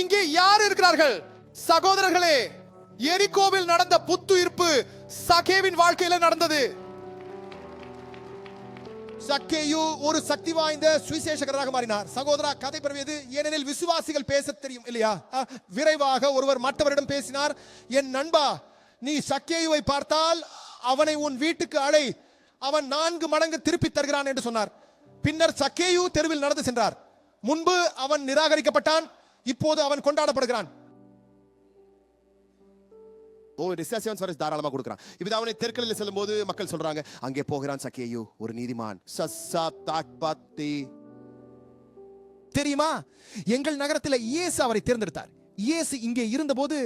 இங்கே யார் இருக்கிறார்கள் சகோதரர்களே? எரிகோவில் நடந்த புத்துயிர்ப்பு சாக்கேவின் வாழ்க்கையில நடந்தது. சக்கேயு ஒரு சக்தி வாய்ந்த சுவிசேஷகராக மாறினார். சகோதரா, கதை பரவியது. ஏனெனில் விசுவாசிகள் பேச தெரியும் இல்லையா? விரைவாக ஒருவர் மற்றவரிடம் பேசினார், என் நண்பா, நீ சக்கேயுவை பார்த்தால் அவனை உன் வீட்டுக்கு அழை, அவன் 4 மடங்கு திருப்பி தருகிறான் என்று சொன்னார். பின்னர் சக்கேயு தெருவில் நடந்து சென்றார். முன்பு அவன் நிராகரிக்கப்பட்டான், இப்போது அவன் கொண்டாடப்படுகிறான். தாராளமா கொடுக்கிறான். இப்ப அவனை தெற்களில் செல்லும் போது மக்கள் சொல்றாங்க, அங்கே போகிறான் சக்கேயு, ஒரு நீதிமான். தெரியுமா, எங்கள் நகரத்தில் இயேசு அவரை தேர்ந்தெடுத்தார். இயேசு இங்கே இருந்தபோது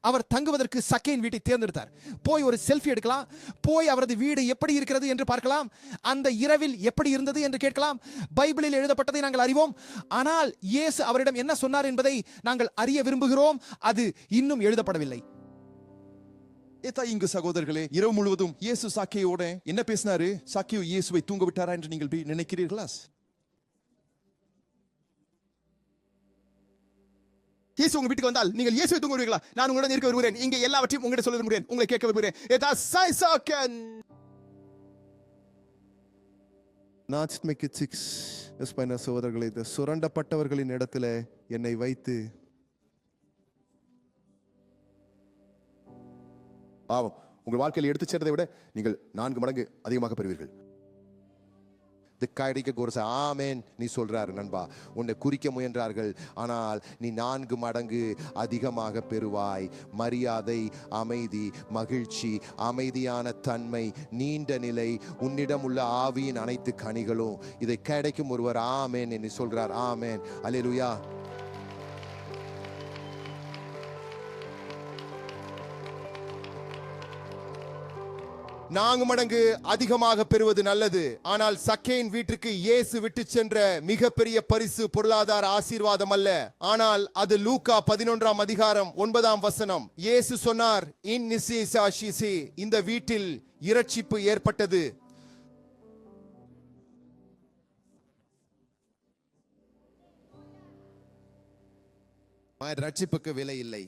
அவர் தங்குவதற்கு சக்கேயின் வீட்டை தேர்ந்தெடுத்தார். போய் ஒரு செல்ஃபி எடுக்கலாம், போய் அவரது வீடு எப்படி இருக்கிறது என்று பார்க்கலாம், அந்த இரவில் எப்படி இருந்தது என்று கேட்கலாம். பைபிளில் எழுதப்பட்டதை நாங்கள் அறிவோம். ஆனால் இயேசு அவரிடம் என்ன சொன்னார் என்பதை நாங்கள் அறிய விரும்புகிறோம். அது இன்னும் எழுதப்படவில்லை. இங்கு சகோதரர்களே, இரவு முழுவதும் இயேசு சாக்கேயோட என்ன பேசினாரு? சாக்கேயு இயேசுவை தூங்க விட்டாரா என்று நீங்கள் நினைக்கிறீர்களா? இயேசு உங்க வீட்டுக்கு வந்தால் நீங்கள் இயேசுவை தூங்க விடுவீர்களா? நான் உங்களுடன் இருக்க விரும்புகிறேன். இங்கே எல்லாவற்றையும் உங்களிடம் சொல்ல விரும்புகிறேன், உங்களை கேட்க விரும்புகிறேன். சகோதரர்களே, இந்த சுரண்டப்பட்டவர்களின் இடத்துல என்னை வைத்து பாவம் உங்கள் வாழ்க்கையில் எடுத்து சேர்ந்ததை விட நீங்கள் 4 மடங்கு அதிகமாக பெறுவீர்கள். ஆமென். நீ சொல்றாரு நண்பா, உன்னை குறிக்க முயன்றார்கள், ஆனால் நீ 4 மடங்கு அதிகமாக பெறுவாய். மரியாதை, அமைதி, மகிழ்ச்சி, அமைதியான தன்மை, நீண்ட நிலை, உன்னிடம் உள்ள ஆவியின் அனைத்து கனிகளும் இதை கிடைக்கும் ஒருவர் ஆமென் என்று சொல்றார். ஆமென். அல்லேலூயா. நான்கு மடங்கு அதிகமாக பெறுவது நல்லது. ஆனால் சக்கேயின் வீட்டிற்கு இயேசு விட்டு சென்ற மிகப்பெரிய பரிசு பொருளாதார ஆசீர்வாதம் அல்ல, ஆனால் அது லூக்கா 11ஆம் அதிகாரம் 9ஆம் வசனம். இயேசு சொன்னார், இந்த வீட்டில் இரட்சிப்பு ஏற்பட்டது. ரட்சிப்புக்கு விலை இல்லை.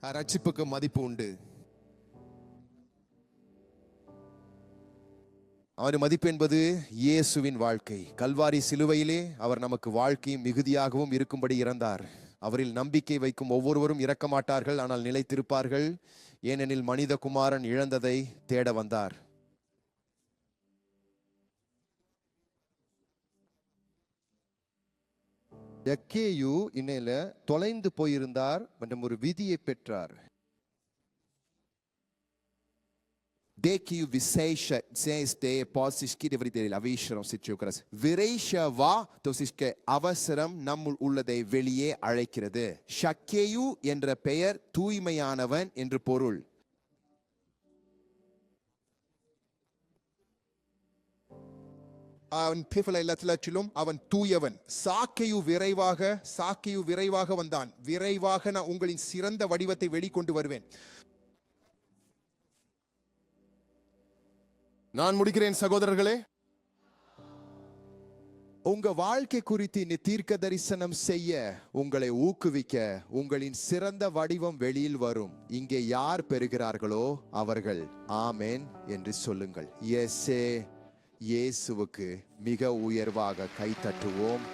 ரட்சிப்புக்கு மதிப்பு உண்டு. அவர் மதிப்பு என்பது இயேசுவின் வாழ்க்கை. கல்வாரி சிலுவையிலே அவர் நமக்கு வாழ்க்கையும் மிகுதியாகவும் இருக்கும்படி இறந்தார். அவரில் நம்பிக்கை வைக்கும் ஒவ்வொருவரும் இறக்க மாட்டார்கள், ஆனால் நிலைத்திருப்பார்கள். ஏனெனில் மனிதகுமாரன் இழந்ததை தேட வந்தார். யக்கேயு இன்னையில தொலைந்து போயிருந்தார் மற்றும் ஒரு விதியை பெற்றார். Däckiu viseisha says de posiski devritel avisharam situkras. Vireisha va tosiske அவசரம் நம்முள் உள்ளதை வெளியே அழைக்கிறது. ஷக்கேயு என்ற பெயர் தூய்மையானவன் என்று பொருள். அவன் பிஃபலை எல்லாத்திலும் அவன் தூயவன். சாக்கையு விரைவாக வந்தான். விரைவாக நான் உங்களின் சிறந்த வடிவத்தை வெளிக்கொண்டு வருவேன். நான் முடிக்கிறேன் சகோதரர்களே. உங்க வாழ்க்கை குறித்து நீ தீர்க்க தரிசனம் செய்ய, உங்களை ஊக்குவிக்க, உங்களின் சிறந்த வடிவம் வெளியில் வரும். இங்கே யார் பெறுகிறார்களோ அவர்கள் ஆமென் என்று சொல்லுங்கள். இயேசுவுக்கு மிக உயர்வாக கை தட்டுவோம்.